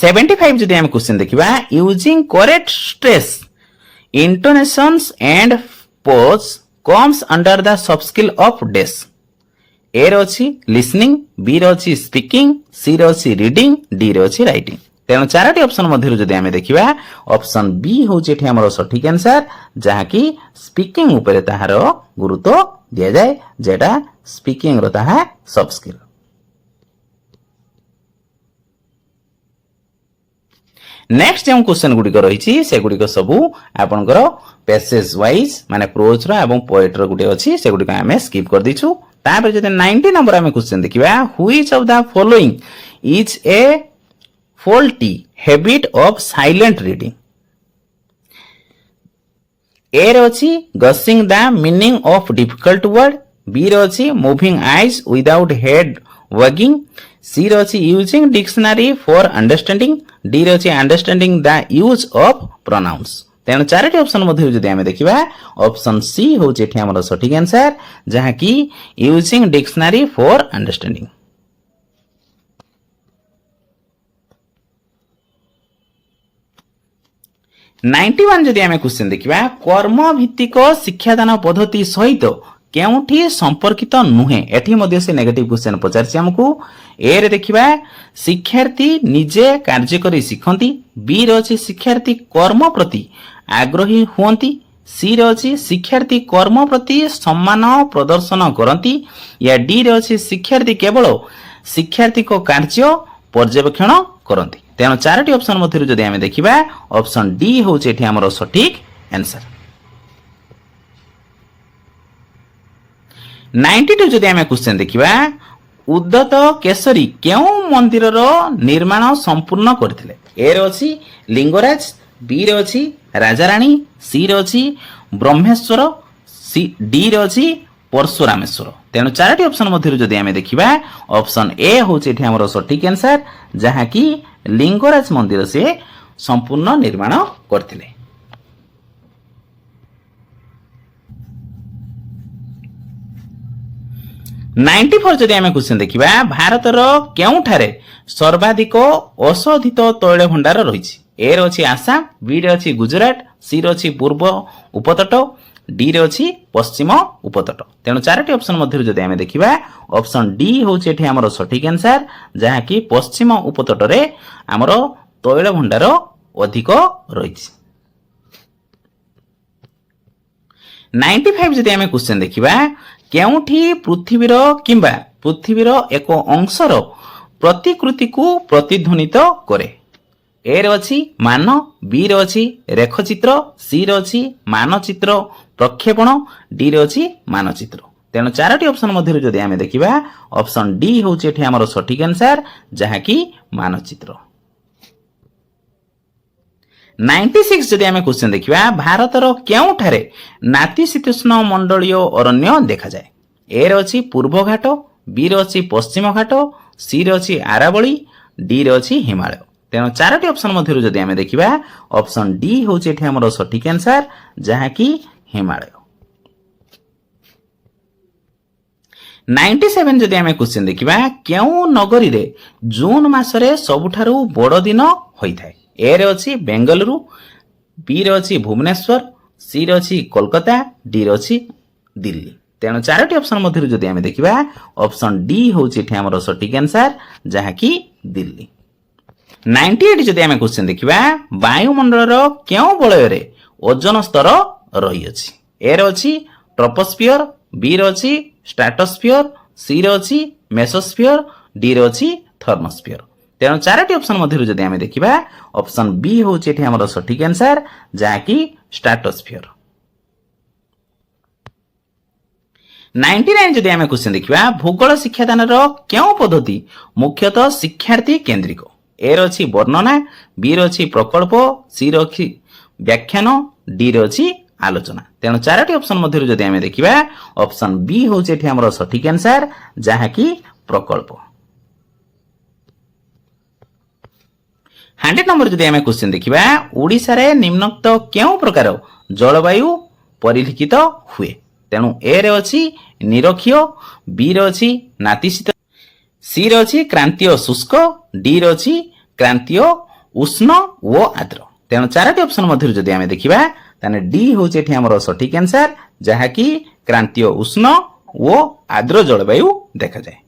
75 ଯଦି ଆମେ କ୍ୱେଶ୍ଚନ ଦେଖିବା using correct stress intonations and pause comes under the sub skill of dash A ରେ ଅଛି listening, B ରେ ଅଛି speaking, C ରେ ଅଛି reading, D ରେ ଅଛି writing। ତେଣୁ ଚାରୋଟି ଅପସନ ମଧ୍ୟରୁ ଯଦି ଆମେ ଦେଖିବା ଅପସନ B ହେଉଛି ଏଠି ଆମର ସଠିକ ଆନ୍ସର, ଯାହାକି ସ୍ପିକିଂ ଉପରେ ତାହାର ଗୁରୁତ୍ୱ ଦିଆଯାଏ, ଯେଟା ସ୍ପିକିଂ ର ତାହା ସବ୍ ସ୍କିଲ୍। ନେକ୍ସଟ ଯେଉଁ କ୍ୱେଶ୍ଚନ ଗୁଡ଼ିକ ରହିଛି ସେଗୁଡ଼ିକ ସବୁ ଆପଣଙ୍କର ପ୍ୟାସେଜ ୱାଇଜ ମାନେ ପ୍ରୋଜ ର ଏବଂ ପୋଏଟ ର ଗୋଟେ ଅଛି, ସେଗୁଡ଼ିକ ଆମେ ସ୍କିପ୍ କରିଦେଇଛୁ। ତାପରେ ଯଦି 90 ନମ୍ବର ଆମେ କ୍ୱେଶ୍ଚନ ଦେଖିବା ହୁଇଚ of the following is a faulty habit of silent reading A ରେ ଅଛି guessing the meaning of difficult word, B ରେ ଅଛି moving eyes without head wagging, C ରେ ଅଛି using dictionary for understanding, D ରେ ଅଛି understanding the use of pronouns। ତେଣୁ ଚାରୋଟି ଅପସନ ମଧ୍ୟରୁ ଯଦି ଆମେ ଦେଖିବା ଅପସନ C ହେଉଛି ଏଠି ଆମର ସଠିକ ଆନ୍ସର, ଯାହାକି using dictionary for understanding। 91 ଯଦି ଆମେ କ୍ୱେଶ୍ଚନ ଦେଖିବା କର୍ମ ଭିତ୍ତିକ ଶିକ୍ଷାଦାନ ପଦ୍ଧତି ସହିତ କେଉଁଠି ସମ୍ପର୍କିତ ନୁହେଁ, ଏଠି ମଧ୍ୟ ସେ ନେଗେଟିଭ କ୍ୱେଶ୍ଚନ ପଚାରିଛି ଆମକୁ। ଏ ରେ ଦେଖିବା ଶିକ୍ଷାର୍ଥୀ ନିଜେ କାର୍ଯ୍ୟ କରି ଶିଖନ୍ତି, ବି ରେ ଅଛି ଶିକ୍ଷାର୍ଥୀ କର୍ମ ପ୍ରତି ଆଗ୍ରହୀ ହୁଅନ୍ତି, ସି ରେ ଅଛି ଶିକ୍ଷାର୍ଥୀ କର୍ମ ପ୍ରତି ସମ୍ମାନ ପ୍ରଦର୍ଶନ କରନ୍ତି, ୟା ଡି ରେ ଅଛି ଶିକ୍ଷାର୍ଥୀ କେବଳ ଶିକ୍ଷାର୍ଥୀଙ୍କ କାର୍ଯ୍ୟ ପର୍ଯ୍ୟବେକ୍ଷଣ କରନ୍ତି। ତେଣୁ ଚାରୋଟି ଅପସନ ମଧ୍ୟରୁ ଯଦି ଆମେ ଦେଖିବା ଅପସନ ଡି ହେଉଛି ଏଠି ଆମର ସଠିକ ଆନ୍ସର। 92 ଯଦି ଆମେ କ୍ୱେଶ୍ଚନ ଦେଖିବା ଉଦ୍ଧତ କେଶରୀ କେଉଁ ମନ୍ଦିରର ନିର୍ମାଣ ସମ୍ପୂର୍ଣ୍ଣ କରିଥିଲେ? ଏ ରେ ଅଛି ଲିଙ୍ଗରାଜ, ବି ରେ ଅଛି ରାଜାରାଣୀ, ସି ରେ ଅଛି ବ୍ରହ୍ମେଶ୍ୱର, ଡି ରେ ଅଛି ପରଶୁରାମେଶ୍ୱର। ତେଣୁ ଚାରୋଟି ଅପସନ ମଧ୍ୟରୁ ଯଦି ଆମେ ଦେଖିବା ଅପସନ ଏ ହେଉଛି ଏଠି ଆମର ସଠିକ ଆନ୍ସର, ଯାହାକି ଲିଙ୍ଗରାଜ ମନ୍ଦିର ସେ ସମ୍ପୂର୍ଣ୍ଣ ନିର୍ମାଣ କରିଥିଲେ। ନାଇଣ୍ଟି ଫୋର ଯଦି ଆମେ କ୍ୱେଶ୍ଚନ ଦେଖିବା ଭାରତର କେଉଁଠାରେ ସର୍ବାଧିକ ଅଶୋଧିତ ତୈଳ ଭଣ୍ଡାର ରହିଛି? ଏ ରେ ଅଛି ଆସାମ, ବି ରେ ଅଛି ଗୁଜରାଟ, ସି ରେ ଅଛି ପୂର୍ବ ଉପତଟ, ଡି ରେ ଅଛି ପଶ୍ଚିମ ଉପତଟ। ତେଣୁ ଚାରୋଟି ଅପସନ ମଧ୍ୟରୁ ଯଦି ଆମେ ଦେଖିବା ଅପସନ ଡି ହେଉଛି ଏଠି ଆମର ସଠିକ ଆନ୍ସର, ଯାହାକି ପଶ୍ଚିମ ଉପତଟରେ ଆମର ତୈଳ ଭଣ୍ଡାର ଅଧିକ ରହିଛି। 95 ଯଦି ଆମେ କ୍ୱେଶ୍ଚନ ଦେଖିବା କେଉଁଠି ପୃଥିବୀର କିମ୍ବା ପୃଥିବୀର ଏକ ଅଂଶର ପ୍ରତିକୃତିକୁ ପ୍ରତିଧ୍ୱନିତ କରେ? ଏ ରେ ଅଛି ମାନ, ବି ରେ ଅଛି ରେଖଚିତ୍ର, ସି ରେ ଅଛି ମାନଚିତ୍ର ପ୍ରକ୍ଷେପଣ, ଡି ରେ ଅଛି ମାନଚିତ୍ର। ତେଣୁ ଚାରୋଟି ଅପସନ ମଧ୍ୟରୁ ଯଦି ଆମେ ଦେଖିବା ଅପସନ ଡି ହେଉଛି ଏଠି ଆମର ସଠିକ ଆନ୍ସର, ଯାହାକି ମାନଚିତ୍ର। 96 ଯଦି ଆମେ କ୍ୱେଶ୍ଚନ ଦେଖିବା ଭାରତର କେଉଁଠାରେ ନାତିଶୀତୋଷ୍ଣ ମଣ୍ଡଳୀୟ ଅରଣ୍ୟ ଦେଖାଯାଏ? ଏ ରେ ଅଛି ପୂର୍ବ ଘାଟ, ବି ରେ ଅଛି ପଶ୍ଚିମ ଘାଟ, ସି ରେ ଅଛି ଆରାବଳୀ, ଡି ରେ ଅଛି ହିମାଳୟ। ତେଣୁ ଚାରୋଟି ଅପସନ ମଧ୍ୟରୁ ଯଦି ଆମେ ଦେଖିବା ଅପସନ ଡି ହେଉଛି ଏଠି ଆମର ସଠିକ ଆନ୍ସର, ଯାହାକି ହିମାଳୟ। 97 ଯଦି ଆମେ କ୍ୱେଶ୍ଚନ ଦେଖିବା କେଉଁ ନଗରୀରେ ଜୁନ ମାସରେ ସବୁଠାରୁ ବଡ଼ ଦିନ ହୋଇଥାଏ? ଏ ରେ ଅଛି ବେଙ୍ଗାଲୁରୁ, ବି ରେ ଅଛି ଭୁବନେଶ୍ୱର, ସି ରେ ଅଛି କୋଲକାତା, ଡି ରେ ଅଛି ଦିଲ୍ଲୀ। ତେଣୁ ଚାରୋଟି ଅପସନ ମଧ୍ୟରୁ ଯଦି ଆମେ ଦେଖିବା ଅପସନ ଡି ହେଉଛି ଏଠି ଆମର ସଠିକ ଆନ୍ସର, ଯାହାକି ଦିଲ୍ଲୀ। 98 ଯଦି ଆମେ କ୍ୱେଶ୍ଚନ ଦେଖିବା ବାୟୁମଣ୍ଡଳର କେଉଁ ବଳୟରେ ଓଜନ ସ୍ତର ରହିଅଛି? ଏ ରେ ଅଛି ଟ୍ରୋପୋସ୍ଫିୟର, ବି ରେ ଅଛି ଷ୍ଟ୍ରାଟୋସ୍ଫିୟର, ସି ରେ ଅଛି ମେସୋସ୍ଫିୟର, ଡି ରେ ଅଛି ଥର୍ମୋସ୍ଫିୟର। ତେଣୁ ଚାରୋଟି ଅପସନ ମଧ୍ୟରୁ ଯଦି ଆମେ ଦେଖିବା ଅପସନ ବି ହେଉଛି ଏଠି ଆମର ସଠିକ ଆନ୍ସର, ଯାହାକି ଷ୍ଟ୍ରାଟୋସ୍ଫିୟର। 99 ଯଦି ଆମେ କ୍ୱେଶ୍ଚନ ଦେଖିବା ଭୂଗୋଳ ଶିକ୍ଷାଦାନର କେଉଁ ପଦ୍ଧତି ମୁଖ୍ୟତଃ ଶିକ୍ଷାର୍ଥୀ କେନ୍ଦ୍ରିକ? ଏ ରେ ଅଛି ବର୍ଣ୍ଣନା, ବି ରେ ଅଛି ପ୍ରକଳ୍ପ, ସି ରେ ଅଛି ବ୍ୟାଖ୍ୟାନ, ଡି ରେ ଅଛି ଆଲୋଚନା। ତେଣୁ ଚାରୋଟି ଅପସନ ମଧ୍ୟରୁ ଯଦି ଆମେ ଦେଖିବା ଅପସନ ବି ହେଉଛି ଏଠି ଆମର ସଠିକ ଆନ୍ସର, ଯାହାକି ପ୍ରକଳ୍ପ। 100 नंबर जदि आम क्वेश्चन देखा ओडिशा रे निम्नोक्त केउ प्रकार जलवायु परिलिखित हुए तेणु ए रे अछि निरक्षीय बी रे अछि नातिशीत सी रे अछि क्रांतीय शुष्क डी रे अछि क्रांतीय उष्ण ओ आर्द्र तेणु चारोटी ऑप्शन मध्य जदि आम देखा ताने डी हूँ आमर सठिक आंसर जहाँकि क्रांतीय उष्ण ओ आर्द्र जलवायु देखा जाए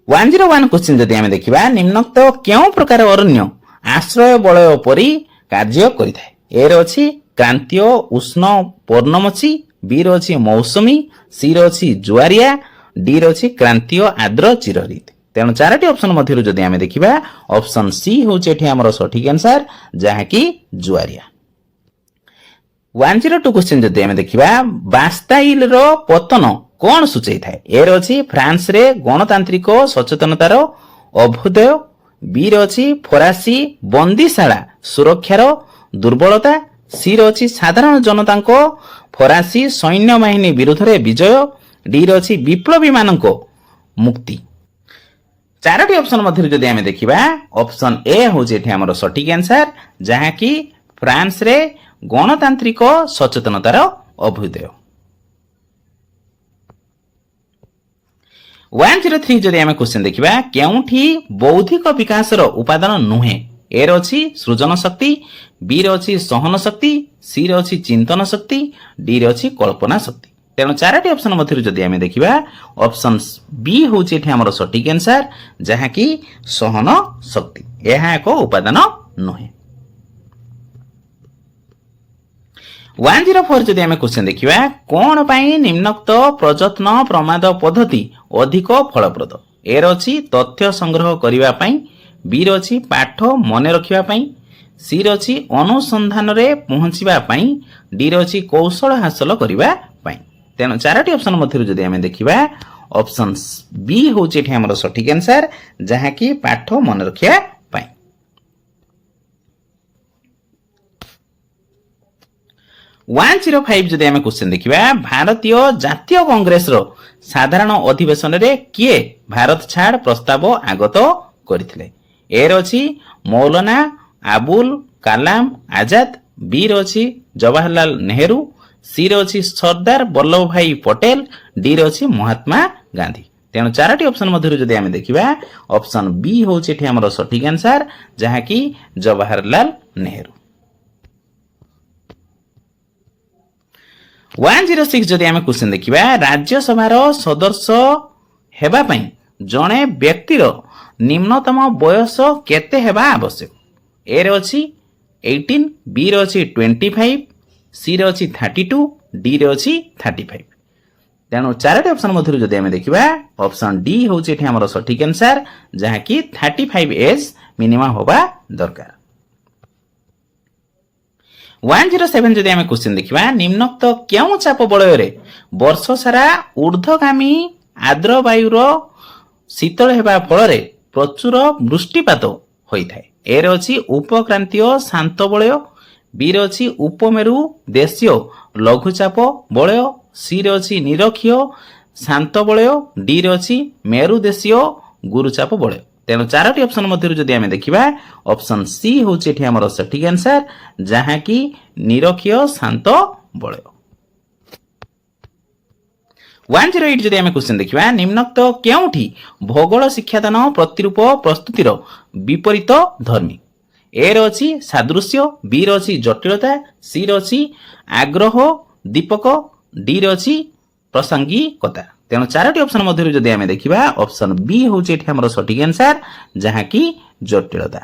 101 क्वेश्चन जदि आम देखा निम्नोक्त केउ प्रकार अरण्य आश्रय बलय परि कार्य करिथाए ए रे अछि क्रांतीय उष्ण पर्णमोची बी रे अछि मौसुमी सी रे अछि जुआरिया डी रे अछि क्रांतीय आर्द्र चिरहरित तेणु चारोटी ऑप्शन मध्य जदि आम देखा ऑप्शन सी हूँ आमर सठिक आंसर जहाँकि जुआरिया 102 क्वेश्चन जदि आम देखा बास्ताइल रो पतन कौन सूचई थाए ए रे अछि फ्रांस रे गणतांत्रिक सचेतनतार अभ्युदय बी रे अछि फरासी बंदीशाला सुरक्षार दुर्बलता सी रे अछि साधारण जनतांको फरासी सैन्य बाहिनी विरुद्ध रे विजय डी रे अछि विप्लवी मानक मुक्ति चारोटी ऑप्शन मध्य जदि आम देखा ऑप्शन ए हूँ आमर सठिक आंसर जहाँकि फ्रांस रे गणतांत्रिक सचेतनतार अभ्युदय 103 जदि आम क्वेश्चन देखा केउठी बौद्धिक विकासर उपादान नुहे ए रे अछि सृजन शक्ति बी रे अछि सहन शक्ति सी रे अछि चिंतन शक्ति डी रे अछि कल्पना शक्ति तेणु चारोटी ऑप्शन मध्य जदि आम देखा ऑप्शन बी हूँ आमर सठिक आंसर जहाँकि सहन शक्ति यह एक उपादान नुहे 104 जदि आम क्वेश्चन देखा कौन पाई निम्नोक्त प्रजत्न प्रमाद पद्धति अधिक फलप्रद ए रे अछि तथ्य संग्रह करिवा पाई बी रे अछि पाठ मने रखिवा पाई सी रे अछि अनुसंधान रे पहुंचीबा पाई डी रे अछि कौशल हासिल करिवा पाई तेणु चारोटी ऑप्शन मध्य जदि आम देखा ऑप्शन बी हूँ आमर सठिक आंसर जहाँकि पाठ मन रखिया पाई 105 जदि आम क्वेश्चन देखा भारतीय जातीय कांग्रेस रो साधारण अधिवेशन रे किए भारत छाड़ प्रस्ताव आगत करथिले ए रे अछि मौलाना अबुल कलाम आजाद बी रे अछि जवाहरलाल नेहरू सी रे अछि सरदार वल्लभ भाई पटेल डी रे अछि महात्मा गांधी तेणु चारोटी ऑप्शन मध्य जदि आम देखा ऑप्शन बी हूँ आमर सठिक आंसर जहाँकि जवाहरलाल नेहरू 106 जदि आम क्वेश्चन देखा राज्यसभा सदस्य हेबा पई जणे व्यक्तिर निम्नतम बयस केते हेबा आवश्यक ए रे अछि 18 बी रे अछि 25 सी रे अछि 32 डी रे अछि 35 तेणु चारोटी ऑप्शन मध्य जदि आम देखा ऑप्शन डी हूँ आमर सठिक आंसर जहाँकि 35 एज मिनिमम होबा दरकार 107 जदि आम क्वेश्चन देखा निम्नोक्त केउ चाप बलय रे वर्ष सारा ऊर्ध्वगामी आर्द्र वायुर शीतल हेबा फल प्रचुर वृष्टिपात होइथाए ए रे अछि उपक्रांतीय शांत बलय बी रे अछि उपमेरु देशीय लघुचाप बलय सी रे अछि निरक्षीय शांत बलय डी रे अछि मेरु देशीय गुरुचाप बलय तेणु चारोटी ऑप्शन मध्य जदि आम देखा ऑप्शन सी हूँ आमर सठिक आंसर जहाँकि निरक्षीय शांत बलय 108 जदि आम क्वेश्चन देखा निम्नोक्त केउठी भूगोल शिक्षादान प्रतिरूप प्रस्तुतिर विपरीत धर्मी ए रे अछि सादृश्य बी रे अछि जटिलता सी रे अछि आग्रह दीपक डी रे अछि प्रासंगिकता तेणु चारोटी ऑप्शन मध्य जदि आम देखा ऑप्शन बी हूँ आमर सठिक आंसर जहाँकि जटिलता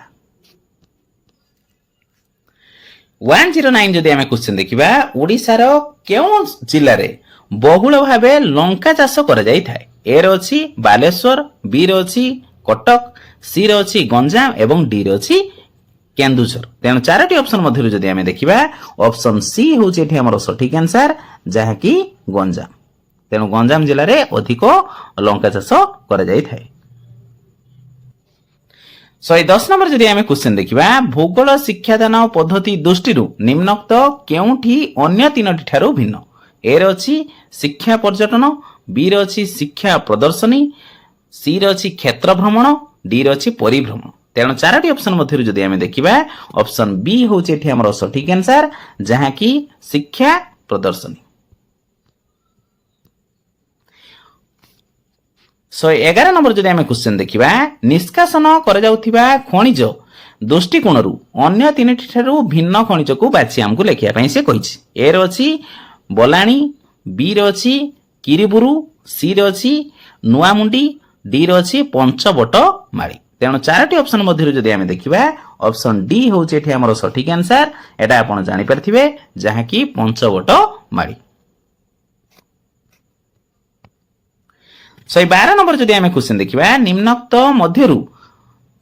109 जदि आम क्वेश्चन देखा ओडिशार केउ जिल्ला रे बहुल भावे लंका चाष करा जाय थाए ए रे अछि बालेश्वर बी रे अछि कटक सी रे अछि गंजाम एवं डी रे अछि केन्दुझर तेणु चारोटी ऑप्शन मध्य जदि आम देखा ऑप्शन सी हूँ आमर सठिक आंसर जहाँकि गंजाम तेणु गंजाम जिले में अधिक लंका चाष करा जाय थाए 110 नंबर जदि आम क्वेश्चन देखा भूगोल शिक्षादान पद्धति दृष्टि निम्नोक्त केउठी अन्य तीनोटी ठारू भिन्न ए रे अछि शिक्षा पर्यटन बी रे अछि शिक्षा प्रदर्शनी सी रे अछि क्षेत्र भ्रमण डी रे अछि परिभ्रमण तेणु 4टी ऑप्शन मध्य जदि आम देखा ऑप्शन बी हूँ ये आम सठिक आंसर जहाँकि शिक्षा प्रदर्शनी। 111 नंबर जदि आम क्वेश्चन देखा निष्कासन करा खनिज दृष्टिकोण अन्य 3टी ठारू भिन्न खनिज को बाछि आमको लेखिया से कही ए रही बलाणी बी रही किरीबुरु सी रही नुआमुंडी डी रही पंचबट माड़ी। तेणु 4टी ऑप्शन मध्य जदि आम देखा ऑप्शन डी हूँ ये आम सठिक आंसर एटा आप जानीपारे जहाँकि पंचबट माड़ी। 112 नंबर जदि आम क्वेश्चन देखा निम्नोक्त मध्यरु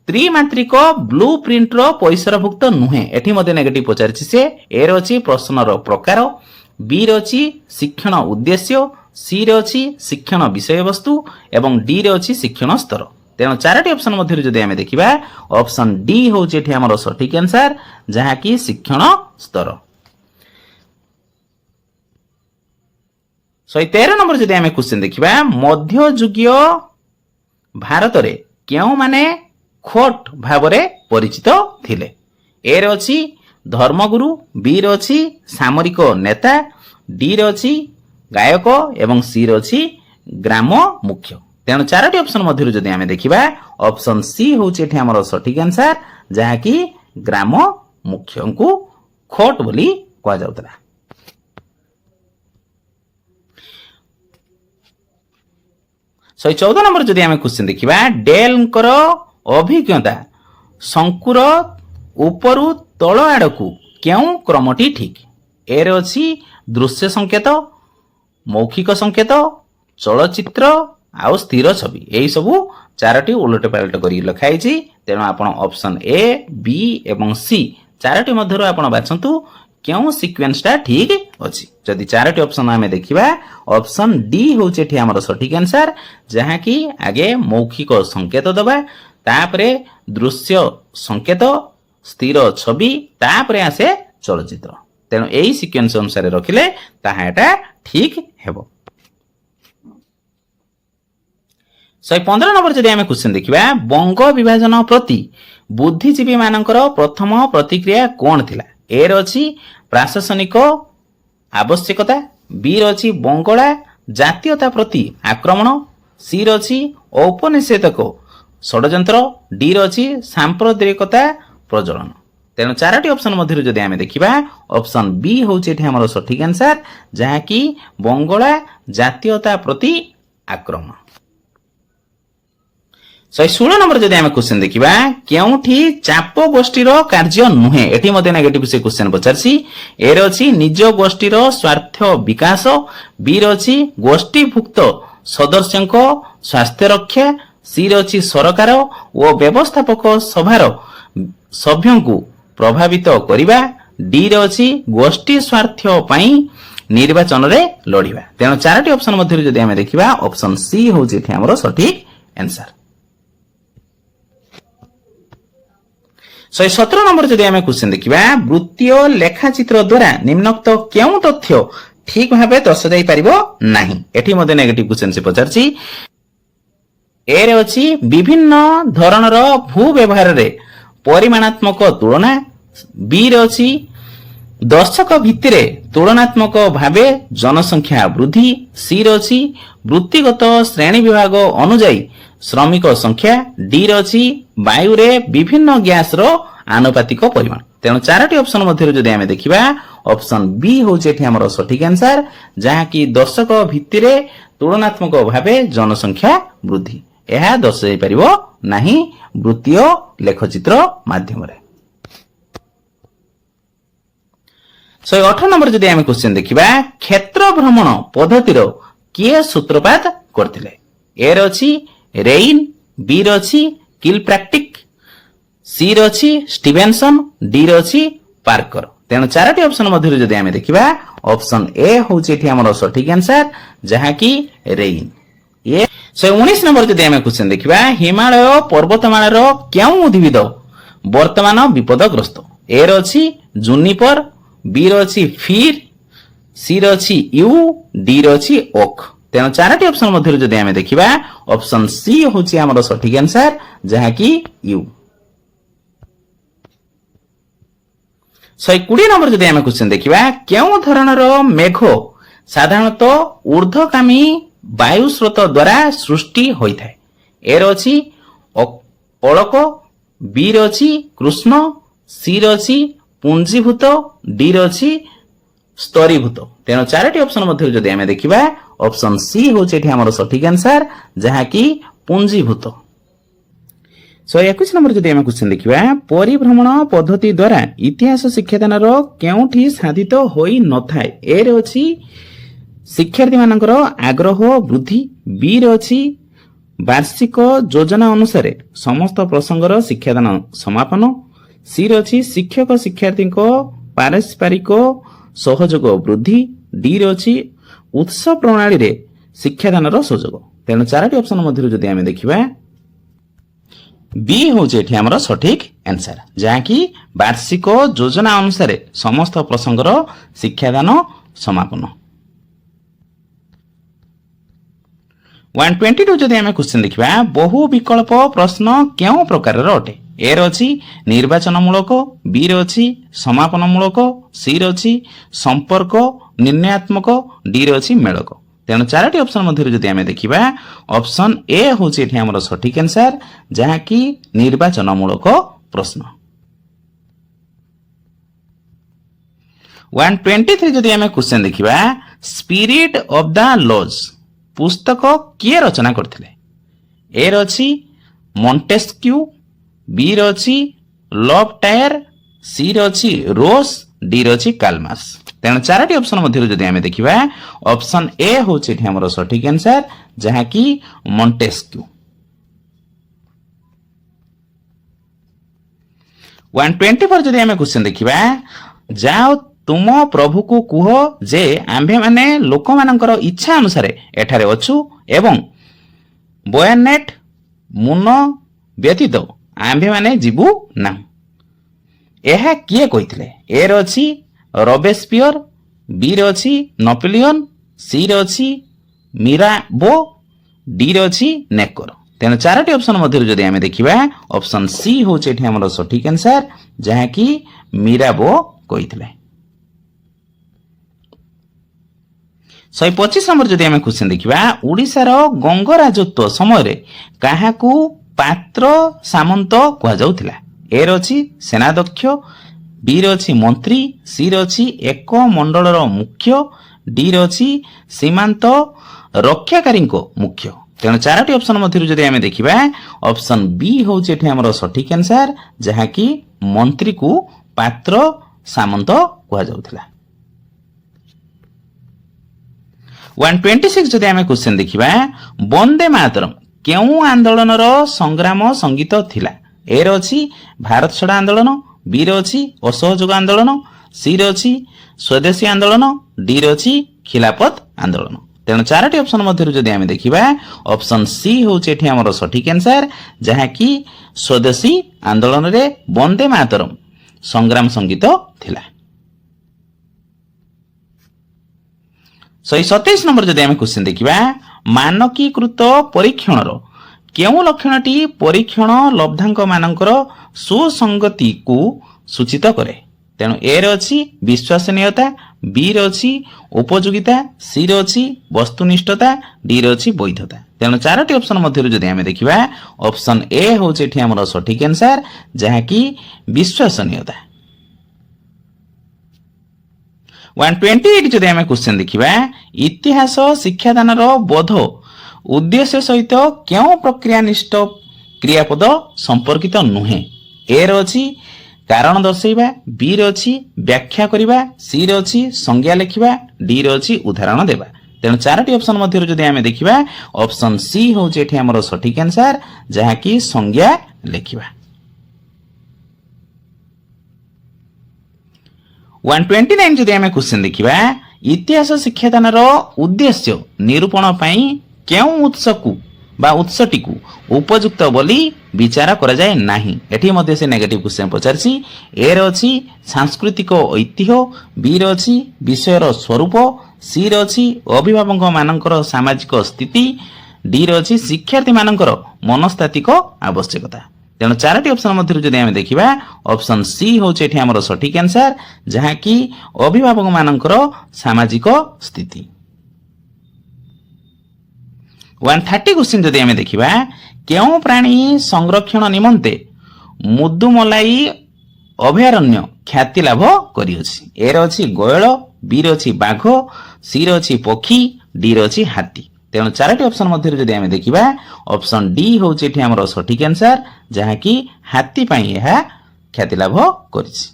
त्रिमात्रिक ब्लू प्रिंट रो पैसरभुक्त नुहे एठी मध्य नेगेटिव पचारिछि से ए रछि प्रश्नर प्रकार बी रछि शिक्षण उद्देश्य सी रछि शिक्षण विषय वस्तु एवं डी रछि शिक्षण स्तर। तेणु 4टी ऑप्शन मध्य जदि आम देखा ऑप्शन डी हूँ ये आम सठिक आंसर जहाँकि शिक्षण स्तर। 113 नंबर जदि आम क्वेश्चन देखा मध्ययुगीय भारत रे केउ माने खोट भावरे परिचित थिले ए रछि धर्मगुरु बी रछि सामरिक नेता डी रछि गायक एवं सी रछि ग्राम मुख्य। तेणु 4टी ऑप्शन मध्य जदि आम देखा ऑप्शन सी हूँ ये आम सठिक आंसर जहाँकि ग्राम मुख्य को खोट बोली कह जाउतला। 114 नंबर जदि आम क्वेश्चन देखा डेलकर अभिज्ञता शंकुर उपरु तल आड़कू क्यों क्रमटी ठीक ए रछि दृश्य संकेत मौखिक संकेत चलचित्र आउ स्थिर छवि यही सबू 4टी उलट पालट कर लिखाई। तेणु आप ऑप्शन ए बी एवं सी 4टी मध्य आप बाछंतु क्यों सिक्वेन्सटा ठीक अच्छी। जदि 4टी ऑप्शन आम देखा ऑप्शन डी हूँ ये आम सठिक आंसर जहाँकि आगे मौखिक संकेत दबा तापरे दृश्य संकेत स्थिर छवि तापरे आसे चलचित्र। तेणु यही सिक्वेन्स अनुसार रखिले ताहा एटा ठीक हेबो। 115 नंबर जदि आम क्वेश्चन देखा बंग विभाजन प्रति बुद्धिजीवी मानकर प्रथम प्रतिक्रिया कौन थिला ए रछि प्रशासनिक आवश्यकता बी रछि बंगला जातीयता प्रति आक्रमण सी रछि औपनिषेधक षड्यंत्र डी रछि सांप्रदायिकता प्रज्वलन। तेणु 4टी ऑप्शन मध्य जदि आम देखा ऑप्शन बी हूँ ये आम सठिक आंसर जहाँकि बंगला जातीयता प्रति आक्रमण। 116 नंबर जदि आम क्वेश्चन देखा केउठी चाप गोष्ठीर कार्य नुहे एठी मध्य नेगेटिव से क्वेश्चन पचारसी ए रछि निज गोष्ठीर स्वार्थ विकास बी रछि गोष्ठीभुक्त सदस्यक स्वास्थ्य रक्षा सी रछि सरकार ओ व्यवस्थापक सभार सभ्यंकु प्रभावित करिबा डी रछि गोष्ठी स्वार्थ पई निर्वाचन रे लड़िबा। तेणु 4टी ऑप्शन मध्य जदि आम देखा ऑप्शन सी हूँ ये आम सठिक आंसर। 117 नंबर जदि आम क्वेश्चन देखा वृत्तीय लेखाचित्र द्वारा निम्नोक्त क्यों तथ्य ठीक भाव दर्शा जाई परिबो नाही एठी मध्य नेगेटिव क्वेश्चन से पचारछि ए रे अछि विभिन्न धरणर भू व्यवहार रे परिमाणात्मक तुलना बी रे अछि दर्शक भित्तिरे तुलनात्मक भावे जनसंख्या वृद्धि सी रे अछि वृत्तिगत श्रेणी विभाग अनुଯାयी श्रमिक संख्या डी रछि वायु रे विभिन्न गैस रो आनुपातिक परिमाण। तेणु 4टी ऑप्शन मध्य जदि आम देखा ऑप्शन बी हूँ ये आम सठिक आंसर जहाँकि दर्शक भित्तिरे तुलनात्मक भावे जनसंख्या वृद्धि यह दर्शाई पारिबो नाही वृत्तीय लेखचित्र माध्यम। 118 नंबर जदि आम क्वेश्चन देखा क्षेत्र भ्रमण पद्धतिर किए सूत्रपात करथिले ए रछि रेइन बी रछि किलप्रैक्टिक सी रछि स्टीवेंसन डी रछि पार्कर। तेणु 4टी ऑप्शन मध्य जदि आम देखा ऑप्शन ए हूँ ये आम सठिक आंसर जहाँकि रेइन। 119 नंबर जदि आम क्वेश्चन देखा हिमालय पर्वतमालार क्यों उद्भिद वर्तमान विपदग्रस्त ए रछि जुनिपर बी रछि फिर सी रछि यू डी रछि ओक। तेणु 4टी ऑप्शन मध्य जदि आम देखा ऑप्शन सी हूँ आम सठिक आंसर जहाँकि यू। 120 नंबर जदि आमे क्वेश्चन देखिबा केउ धरणर मेघ साधारणतः ऊर्ध्वगामी वायु स्रोत द्वारा सृष्टि होइथाय एर अछि पलक बी रे अछि कृष्ण सी रे अछि पुंजीभूत डी रे अछि स्तरीभूत तेणु चारोटी ऑप्शन मध्य जदि आमे देखिबा ऑप्शन सी होचे एठी हमर सठिक आंसर जहा कि पुंजीभूत 121 नंबर जदि आमे क्वेश्चन देखिबा परिभ्रमण पद्धति द्वारा इतिहास शिक्षादानर केउठी साधित होई नथाय ए रे अछि शिक्षार्थी मानकर आग्रह वृद्धि बी रे अछि वार्षिक योजना अनुसार समस्त प्रसंगर शिक्षादान समापन सी रे अछि शिक्षक शिक्षार्थी पारस्परिक सहयोग वृद्धि डी रे अछि उत्सव प्रणाली रे शिक्षादानर सहयोग तेणु चारोटी ऑप्शन मध्य जदि आमे देखिबा बी होचे एठी हमर सठिक आंसर जहा कि वार्षिक योजना अनुसार समस्त प्रसंगर शिक्षादान समापन 122 जदि आमे क्वेश्चन देखिबा बहु विकल्प प्रश्न केउ प्रकारर अटे ए रे अछि निर्वाचनमूलक बी रे अछि समापनमूलक सी रे अछि संपर्क निर्णयात्मक डी रे अछि मेलक तेणु चारोटी ऑप्शन मध्य जदि आमे देखिबा ऑप्शन ए होछि एठी हमर सठिक आंसर जहा कि निर्वाचनमूलक प्रश्न 123 जदि आमे क्वेश्चन देखिबा स्पिरिट ऑफ द लॉज पुस्तक किए रचना करथिले ए रे अछि मॉन्टेस्क्यू बी रे अछि लव टायर सी रे अछि रोस डी रे अछि कार्ल तेणु चारोटी ऑप्शन मध्य जदि आमे देखिबा ऑप्शन ए होछि एठी हमर सठिक आंसर जहा कि मॉन्टेस्क्यू 124 जदि आमे क्वेश्चन देखिबा जाओ तुम प्रभु को कुह जे आम्भे माने लोक मानकर इच्छा अनुसार एठारे अछु एवं बयानेट मुन व्यतीत आम्भे माने जीवु ना एहा किए कहिथिले ए रे अछि रॉबेस्पियर बी रे अछि नेपोलियन सी रे अछि मिराबो डी रे अछि नेकर तेणु चारोटी ऑप्शन मध्य जदि आमे देखिबा ऑप्शन सी होचे एठी हमर सठिक आंसर जहा कि मिराबो कहिथिले 125 नंबर जदि आमे क्वेश्चन देखिबा ओडिसा रो गंग राजत्व समय रे काहाकू पात्र सामंत कुहा जाउथिला ए रे अछि सेनाध्यक्ष बी रे अछि मंत्री सी रे अछि एक मंडलर मुख्य डी रे अछि सीमांत रक्षाकारी मुख्य तेणु चारोटी ऑप्शन मध्य जदि आमे देखिबा ऑप्शन बी होचे एठी हमर सठिक आंसर जहा कि मंत्री को पात्र सामंत कुहा जाउथिला 126 जदि आमे क्वेश्चन देखिबा वंदे मातरम केउ आंदोलनर संग्राम संगीत थिला ए रे अछि भारत छड़ा आंदोलन बी रे अछि असहयोग आंदोलन सी रे अछि स्वदेशी आंदोलन डी रे अछि खिलाफत आंदोलन तेणु चारोटी ऑप्शन मध्य जदि आमे देखिबा ऑप्शन सी होचे एठी हमर सठिक आंसर जहा कि स्वदेशी आंदोलन रे वंदे मातरम संग्राम संगीत थिला 127 नंबर जदि आमे क्वेश्चन देखिबा मानकीकृत परीक्षणर केउ लक्षणटी परीक्षण लब्धांक मानकर सुसंगति को सूचित करे तेणु ए रे अछि विश्वसनीयता बी रे अछि उपयोगिता सी रे अछि वस्तुनिष्ठता डी रे अछि वैधता तेणु चारोटी ऑप्शन मध्य जदि आमे देखिबा ऑप्शन ए होचे एठी हमर सठिक आंसर जहा कि विश्वसनीयता 128 जदि आमे क्वेश्चन देखिबा इतिहास शिक्षादानर बोध उद्देश्य सहित केउ प्रक्रियानिष्ठ क्रियापद संपर्कित नुहे ए रे अछि कारण दर्शाइबा बी रे अछि व्याख्या करिबा सी रे अछि संज्ञा लेखिबा डी रे अछि उदाहरण देबा तेणु चारोटी ऑप्शन मध्य जदि आमे देखिबा ऑप्शन सी होचे एठी हमर सठिक आंसर जहा कि संज्ञा लेखिबा 129 जदि आमे क्वेश्चन देखिबा इतिहास शिक्षादानर उद्देश्य निरूपण पई केउ उत्सकु बा उत्सटिकु उपयुक्त बोली विचार करा जाय नाही एठी मध्ये से नेगेटिव क्वेश्चन पचारसी ए रे अछि सांस्कृतिक ऐतिह्य बी रे अछि विषयर स्वरूप सी रे अछि अभिभावक मानकर सामाजिक स्थिति डी रे अछि शिक्षार्थी मानकर मनस्तात्विक आवश्यकता तेणु 4टी ऑप्शन मध्य जदि आम देखा ऑप्शन सी हूँ ये आम सठिक आंसर जहाँकि अभिभावक मानकर सामाजिक स्थिति। 130 क्वेश्चन जदि आम देखा केउं प्राणी संरक्षण निमंते मुदुमलाई अभयारण्य ख्याति लाभ करियोछि। ए रछि गयळ, बी रछि बाघ, सी रछि पक्षी, डी रछि हाथी। तेणु 4टी ऑप्शन मध्य जदि आम देखा ऑप्शन डी हूँ ये आम सठिक आंसर जहाँकि हाथी पाई यह ख्याति लाभ करिछि।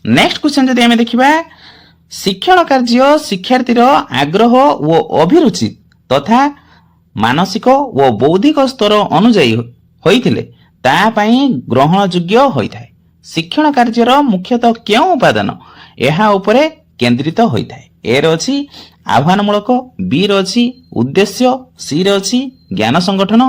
नेक्स्ट क्वेश्चन जदि आम देखा शिक्षण कार्य शिक्षार्थीर आग्रह व अभिरुचि तथा मानसिक व बौद्धिक स्तर अनुଯାयी होइथिले ता पई ग्रहण योग्य होइथाय। शिक्षण कार्यर मुख्यतः केउं उपादान एहा उपरे केंद्रित होइथाय। ए रछि आह्वानमूलक, बी रछि उद्देश्य, सी रछि ज्ञान संगठन,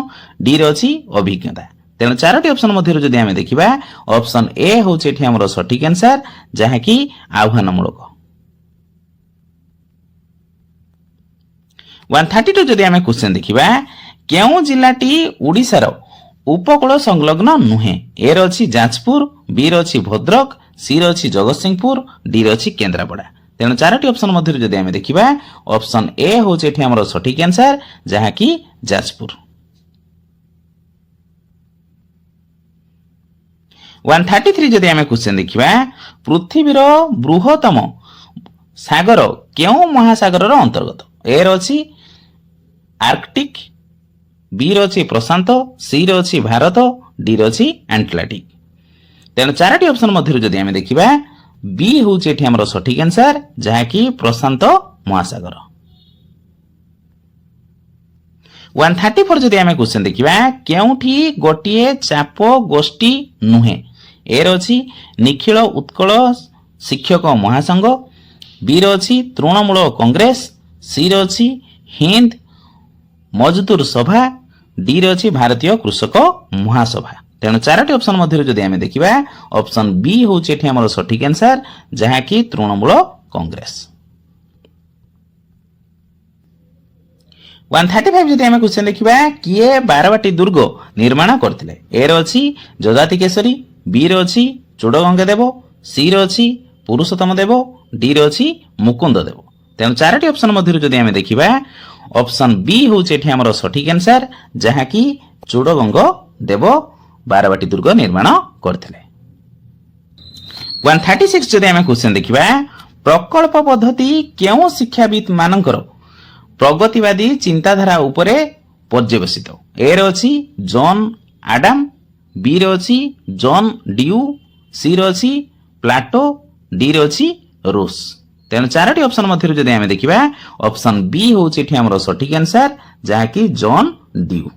डी रछि अभिज्ञता। तेणु 4टी ऑप्शन मध्य जदि आम देखा ऑप्शन ए हूँ ये आम सठिक आंसर जहाँकि आह्वानमूलक। 132 जदि आम क्वेश्चन देखा केउं जिलाटी ओडिशार उपकूल संलग्न नुहे। ए रछि जाजपुर, बी रछि भद्रक, सी रछि जगतसिंहपुर, डी रछि केन्द्रापड़ा। तेणु 4टी ऑप्शन मध्य जदि आम देखा ऑप्शन ए हूँ ये आम सठिक आंसर जहाँकि जाजपुर। 133 जदि आम क्वेश्चन देखा पृथ्वीर बृहत्तम सागर केउं महासागर अंतर्गत। ए रछि आर्कटिक, बी रछि प्रशांत, सी रछि भारत, डी रछि आंटलाटिक। तेणु 4टी ऑप्शन मध्य जदि आम देखा बी हूँ ये आम सठिक आंसर जहाँकि प्रशांत महासागर। 134 जदि आम क्वेश्चन देखा केउठी गोटिए चाप गोष्ठी नुहे। ए रछि निखिल उत्कल शिक्षक महासंघ, बी रछि तृणमूल कांग्रेस, सी रछि हिंद मजदूर सभा, डी रछि भारतीय कृषक महासभा। तेणु 4टी ऑप्शन मध्य जदि आम देखा ऑप्शन बी हूँ ये आम सठिक आंसर जहाँकि तृणमूल कांग्रेस। 135 जदि आम क्वेश्चन देखा किए बारवाटी दुर्ग निर्माण करथिले। ए रछि जजाति केसरी, बी रछि चूड़गंगा देव, सी रछि पुरुषोत्तम देव, डी रछि मुकुंद देव। तेणु 4टी ऑप्शन मध्य जदि आम देखा ऑप्शन बी हूँ ये आम सठिक आंसर जहाँकि चूड़गंगा देव बारवाटी दुर्ग निर्माण करथिले। 136 जदि आम क्वेश्चन देखा प्रकल्प पद्धति केउं शिक्षाविद मानकर प्रगतिवादी चिंताधारा उपरे पर्यवेसित। ए रछि जॉन आडम, बी रछि जॉन ड्यू, सी रछि प्लाटो, डी रछि रूस। तेणु 4टी ऑप्शन मध्य जदि आम देखा ऑप्शन बी हूँ ये आम सठिक आंसर जहाँकि जॉन ड्यू।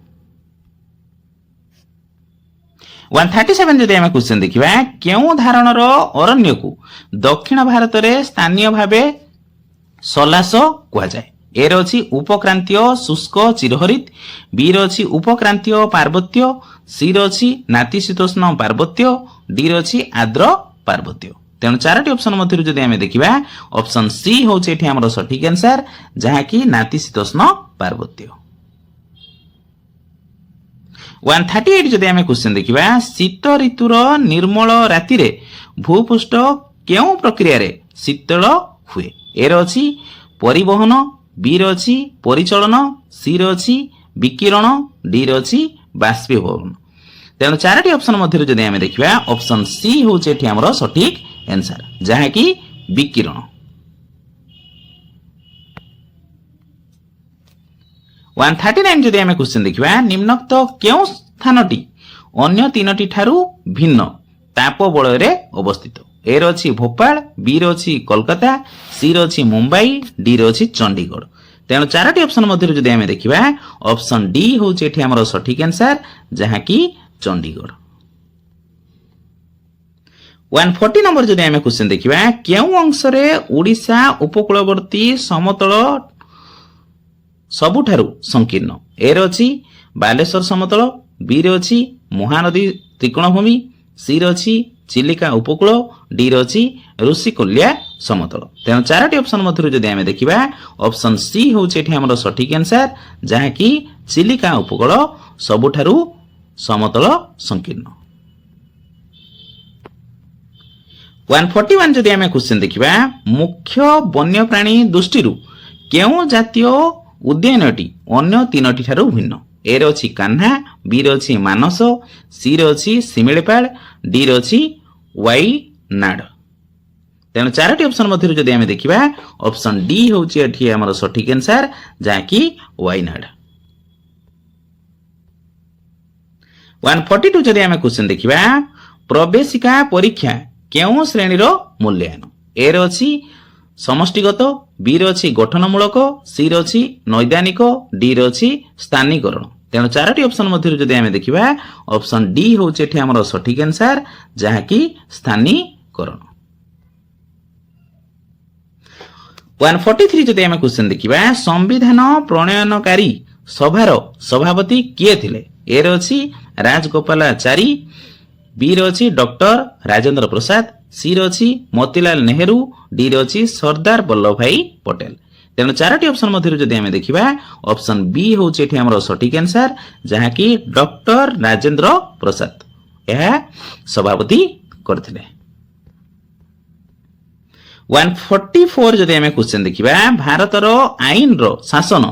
137 जदि आम क्वेश्चन देखा केउं धारणर अरण्य को दक्षिण भारत में स्थानीय भावे सलास कहुए। ए रछि उपक्रांतीय शुष्क चिरहरित, बी रछि उपक्रांतीय पार्वत्य, सी रछि नातिशीतोष्ण पार्वत्य, डी रछि आर्द्र पार्वत्य। तेणु 4टी ऑप्शन मध्य जदि आम देखा ऑप्शन सी हूँ ये आम सठिक आंसर जहाँकि नातिशीतोष्ण पार्वत्य। 138 जदि आम क्वेश्चन देखा शीत ऋतुर निर्मल राति रे भूपृष्ठ केउं प्रक्रिया रे शीतल हुए। ए रछि परिवहन, बी रछि परिचलन, सी रछि विकिरण, डी रछि बाष्पीभवन। तेणु 4टी ऑप्शन मध्य जदि आम देखा ऑप्शन सी हूँ ये आम सठिक आंसर जहाँकि विकिरण। 139 जदि आम क्वेश्चन देखा निम्नोक्त केउं स्थानटी अन्य 3टी ठारू भिन्न ताप बलय अवस्थित। ए रछि भोपाल, बी रछि कोलकाता, सी रछि मुंबई, डी रछि चंडीगढ़। तेणु 4टी ऑप्शन मध्य जदि आम देखा ऑप्शन डी हूँ ये आम सठिक आंसर जहाँकि चंडीगढ़। 140 नंबर जदि आम क्वेश्चन देखा केउं अंश रे ओडिशा उपकूलवर्ती समतल सबुठारु संकीर्ण। ए रछि बालेश्वर समतल, बी रछि महानदी त्रिकोणभूमि, सी रछि ଚିଲିକା ଉପକୂଳ, ଡି ରେ ଅଛି ଋଷିକୁଲ୍ୟା ସମତଳ। ତେଣୁ ଚାରୋଟି ଅପସନ ମଧ୍ୟରୁ ଯଦି ଆମେ ଦେଖିବା ଅପସନ ସି ହେଉଛି ଏଠି ଆମର ସଠିକ ଆନ୍ସର, ଯାହାକି ଚିଲିକା ଉପକୂଳ ସବୁଠାରୁ ସମତଳ ସଂକୀର୍ଣ୍ଣ। 141 ଯଦି ଆମେ କ୍ୱେଶ୍ଚନ ଦେଖିବା ମୁଖ୍ୟ ବନ୍ୟପ୍ରାଣୀ ଦୃଷ୍ଟିରୁ କେଉଁ ଜାତୀୟ ଉଦ୍ୟାନଟି ଅନ୍ୟ ତିନୋଟି ଠାରୁ ଭିନ୍ନ? ଏ ରେ ଅଛି କାହ୍ନା, ବି ରେ ଅଛି ମାନସ, ସି ରେ ଅଛି ଶିମିଳିପାଳ, ଡି ରେ ଅଛି ୱାଇନାଡ। ତେଣୁ ଚାରୋଟି ଅପସନ ମଧ୍ୟରୁ ଯଦି ଆମେ ଦେଖିବା ଅପସନ ଡି ହେଉଛି ଏଠି ଆମର ସଠିକ ଆନ୍ସର, ଯାହାକି ୱାଇନାଡ। 142 ଯଦି ଆମେ କ୍ୱେଶ୍ଚନ ଦେଖିବା ପ୍ରବେଶିକା ପରୀକ୍ଷା କେଉଁ ଶ୍ରେଣୀର ମୂଲ୍ୟାୟନ? ଏ ରେ ଅଛି ସମଷ୍ଟିଗତ, ବି ରେ ଅଛି ଗଠନମୂଳକ, ସି ରେ ଅଛି ନୈଦାନିକ, ଡି ରେ ଅଛି ସ୍ଥାନୀକରଣ। ତେଣୁ ଚାରୋଟି ଅପସନ ମଧ୍ୟରୁ ଯଦି ଆମେ ଦେଖିବା ଅପସନ ଡି ହେଉଛି ଏଠି ଆମର ସଠିକ ଆନ୍ସର, ଯାହାକି ସ୍ଥାନୀକରଣ। 143 ଯଦି ଆମେ କ୍ୱେଶ୍ଚନ ଦେଖିବା ସମ୍ବିଧାନ ପ୍ରଣୟନକାରୀ ସଭାର ସଭାପତି କିଏ ଥିଲେ? ଏ ରେ ଅଛି ରାଜଗୋପାଳାଚାରୀ, ବି ରେ ଅଛି ଡକ୍ଟର ରାଜେନ୍ଦ୍ର ପ୍ରସାଦ, ସି ରେ ଅଛି ମୋତିଲାଲ ନେହେରୁ, ଡି ରେ ଅଛି ସର୍ଦ୍ଦାର ବଲ୍ଲଭ ଭାଇ ପଟେଲ। ତେଣୁ ଚାରୋଟି ଅପସନ ମଧ୍ୟରୁ ଯଦି ଆମେ ଦେଖିବା ଅପସନ ବି ହେଉଛି ଏଠି ଆମର ସଠିକ ଆନ୍ସର, ଯାହାକି ଡକ୍ଟର ରାଜେନ୍ଦ୍ର ପ୍ରସାଦ ଏହା ସଭାପତି କରିଥିଲେ। 144 ଯଦି ଆମେ କ୍ୱେଶ୍ଚନ ଦେଖିବା ଭାରତର ଆଇନର ଶାସନ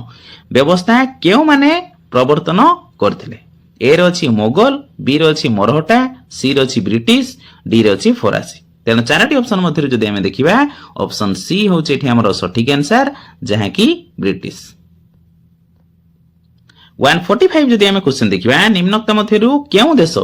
ବ୍ୟବସ୍ଥା କେଉଁମାନେ ପ୍ରବର୍ତ୍ତନ କରିଥିଲେ? ଏ ରେ ଅଛି ମୋଗଲ, ବି ରେ ଅଛି ମରହଟା, ସି ରେ ଅଛି ବ୍ରିଟିଶ, ଡି ରେ ଅଛି ଫରାସୀ। ତେଣୁ ଚାରୋଟି ଅପସନ ମଧ୍ୟରୁ ଯଦି ଆମେ ଦେଖିବା ଅପସନ ସି ହେଉଛି ଏଠି ଆମର ସଠିକ ଆନ୍ସର, ଯାହାକି ବ୍ରିଟିଶ। 145 ଯଦି ଆମେ କ୍ୱେଶ୍ଚନ ଦେଖିବା ନିମ୍ନୋକ୍ତ ମଧ୍ୟରୁ କେଉଁ ଦେଶ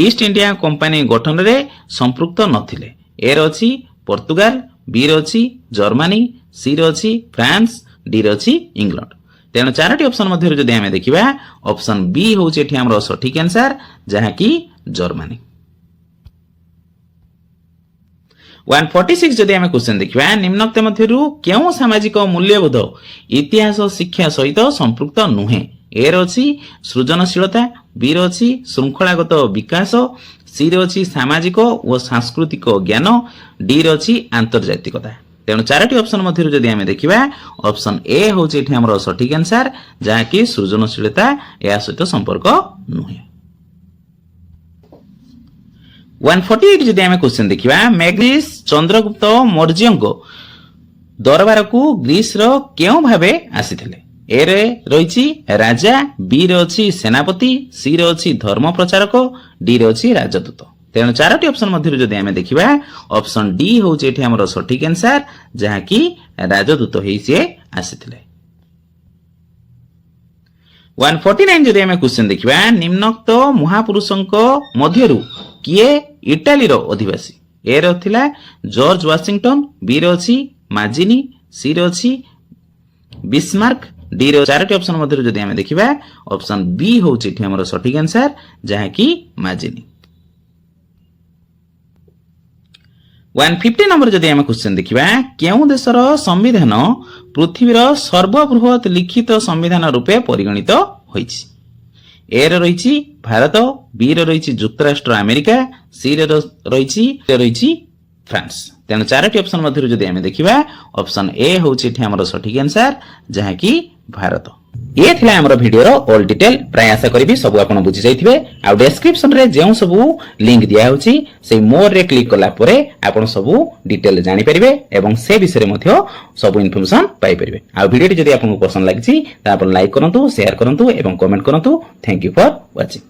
ଇଷ୍ଟ ଇଣ୍ଡିଆ କମ୍ପାନୀ ଗଠନରେ ସମ୍ପୃକ୍ତ ନଥିଲେ? ଏ ରେ ଅଛି ପର୍ତ୍ତୁଗାଲ, ବି ରେ ଅଛି ଜର୍ମାନୀ, ସି ରେ ଅଛି ଫ୍ରାନ୍ସ, ଡି ରେ ଅଛି ଇଂଲଣ୍ଡ। ତେଣୁ ଚାରୋଟି ଅପସନ ମଧ୍ୟରୁ ଯଦି ଆମେ ଦେଖିବା ଅପସନ ବି ହେଉଛି ଏଠି ଆମର ସଠିକ ଆନ୍ସର, ଯାହାକି ଜର୍ମାନୀ। 146 ଯଦି ଆମେ କ୍ୱେଶ୍ଚନ ଦେଖିବା ନିମ୍ନୋକ୍ତ ମଧ୍ୟରୁ କେଉଁ ସାମାଜିକ ମୂଲ୍ୟବୋଧ ଇତିହାସ ଶିକ୍ଷା ସହିତ ସମ୍ପୃକ୍ତ ନୁହେଁ? ଏ ରେ ଅଛି ସୃଜନଶୀଳତା, ବି ରେ ଅଛି ଶୃଙ୍ଖଳାଗତ ବିକାଶ, ସି ରେ ଅଛି ସାମାଜିକ ଓ ସାଂସ୍କୃତିକ ଜ୍ଞାନ, ଡି ରେ ଅଛି ଆନ୍ତର୍ଜାତିକତା। ତେଣୁ ଚାରୋଟି ଅପସନ ମଧ୍ୟରୁ ଯଦି ଆମେ ଦେଖିବା ଅପସନ ଏ ହେଉଛି ଏଠି ଆମର ସଠିକ ଆନ୍ସର, ଯାହାକି ସୃଜନଶୀଳତା ଏହା ସହିତ ସମ୍ପର୍କ ନୁହେଁ। 148 ଯଦି ଆମେ କ୍ୱେଶ୍ଚନ ଦେଖିବା ମ୍ୟାଗ୍ନିସ୍ ଚନ୍ଦ୍ରଗୁପ୍ତ ମୌର୍ଯ୍ୟଙ୍କ ଦରବାରକୁ ଗ୍ରୀସର କେଉଁ ଭାବେ ଆସିଥିଲେ? ଏ ରେ ରହିଛି ରାଜା, ବି ରେ ଅଛି ସେନାପତି, ସି ରେ ଅଛି ଧର୍ମ ପ୍ରଚାରକ, ଡି ରେ ଅଛି ରାଜଦୂତ। ତେଣୁ ଚାରୋଟି ଅପସନ ମଧ୍ୟରୁ ଯଦି ଆମେ ଦେଖିବା ଅପସନ ଡି ହେଉଛି ଏଠି ଆମର ସଠିକ ଆନ୍ସର, ଯାହାକି ରାଜଦୂତ ହେଇ ସିଏ ଆସିଥିଲେ। 149 ଯଦି ଆମେ କ୍ୱେଶ୍ଚନ ଦେଖିବା ନିମ୍ନୋକ୍ତ ମହାପୁରୁଷଙ୍କ ମଧ୍ୟରୁ କିଏ ଇଟାଲୀର ଅଧିବାସୀ? ଏ ରେ ଥିଲା ଜର୍ଜ ୱାସିଂଟନ, ବି ରେ ଅଛି ମାଜିନି, ସି ରେ ଅଛି ବିସ୍ମାର୍କ, ଡି ରେ ଚାରୋଟି ଅପସନ ମଧ୍ୟରୁ ଯଦି ଆମେ ଦେଖିବା ଅପସନ ବି ହେଉଛି ଏଠି ଆମର ସଠିକ ଆନ୍ସର, ଯାହାକି ମାଜିନି। 150 ନମ୍ବର ଯଦି ଆମେ କ୍ୱେଶ୍ଚନ ଦେଖିବା କେଉଁ ଦେଶର ସମ୍ବିଧାନ ପୃଥିବୀର ସର୍ବବୃହତ ଲିଖିତ ସମ୍ବିଧାନ ରୂପେ ପରିଗଣିତ ହୋଇଛି? ଏ ରେ ରହିଛି ଭାରତ, ବି ରେ ରହିଛି ଯୁକ୍ତରାଷ୍ଟ୍ର ଆମେରିକା, ସି ରେ ରହିଛି ଫ୍ରାନ୍ସ। ତେଣୁ ଚାରୋଟି ଅପସନ ମଧ୍ୟରୁ ଯଦି ଆମେ ଦେଖିବା ଅପସନ ଏ ହେଉଛି ଏଠି ଆମର ସଠିକ ଆନ୍ସର, ଯାହାକି ଭାରତ। ଏ ଥିଲା ଆମର ଭିଡିଓର ଅଲ୍ ଡିଟେଲ। ପ୍ରାୟ ଆଶା କରିବି ସବୁ ଆପଣ ବୁଝି ଯାଇଥିବେ। ଆଉ ଡେସ୍କ୍ରିପସନରେ ଯେଉଁ ସବୁ ଲିଙ୍କ ଦିଆହେଉଛି ସେଇ ମୋରରେ କ୍ଲିକ୍ କଲା ପରେ ଆପଣ ସବୁ ଡିଟେଲ ଜାଣିପାରିବେ ଏବଂ ସେ ବିଷୟରେ ମଧ୍ୟ ସବୁ ଇନଫର୍ମେସନ ପାଇପାରିବେ। ଆଉ ଭିଡିଓଟି ଯଦି ଆପଣଙ୍କୁ ପସନ୍ଦ ଲାଗିଛି ତାହେଲେ ଆପଣ ଲାଇକ୍ କରନ୍ତୁ, ସେୟାର କରନ୍ତୁ ଏବଂ କମେଣ୍ଟ କରନ୍ତୁ। Thank you for watching.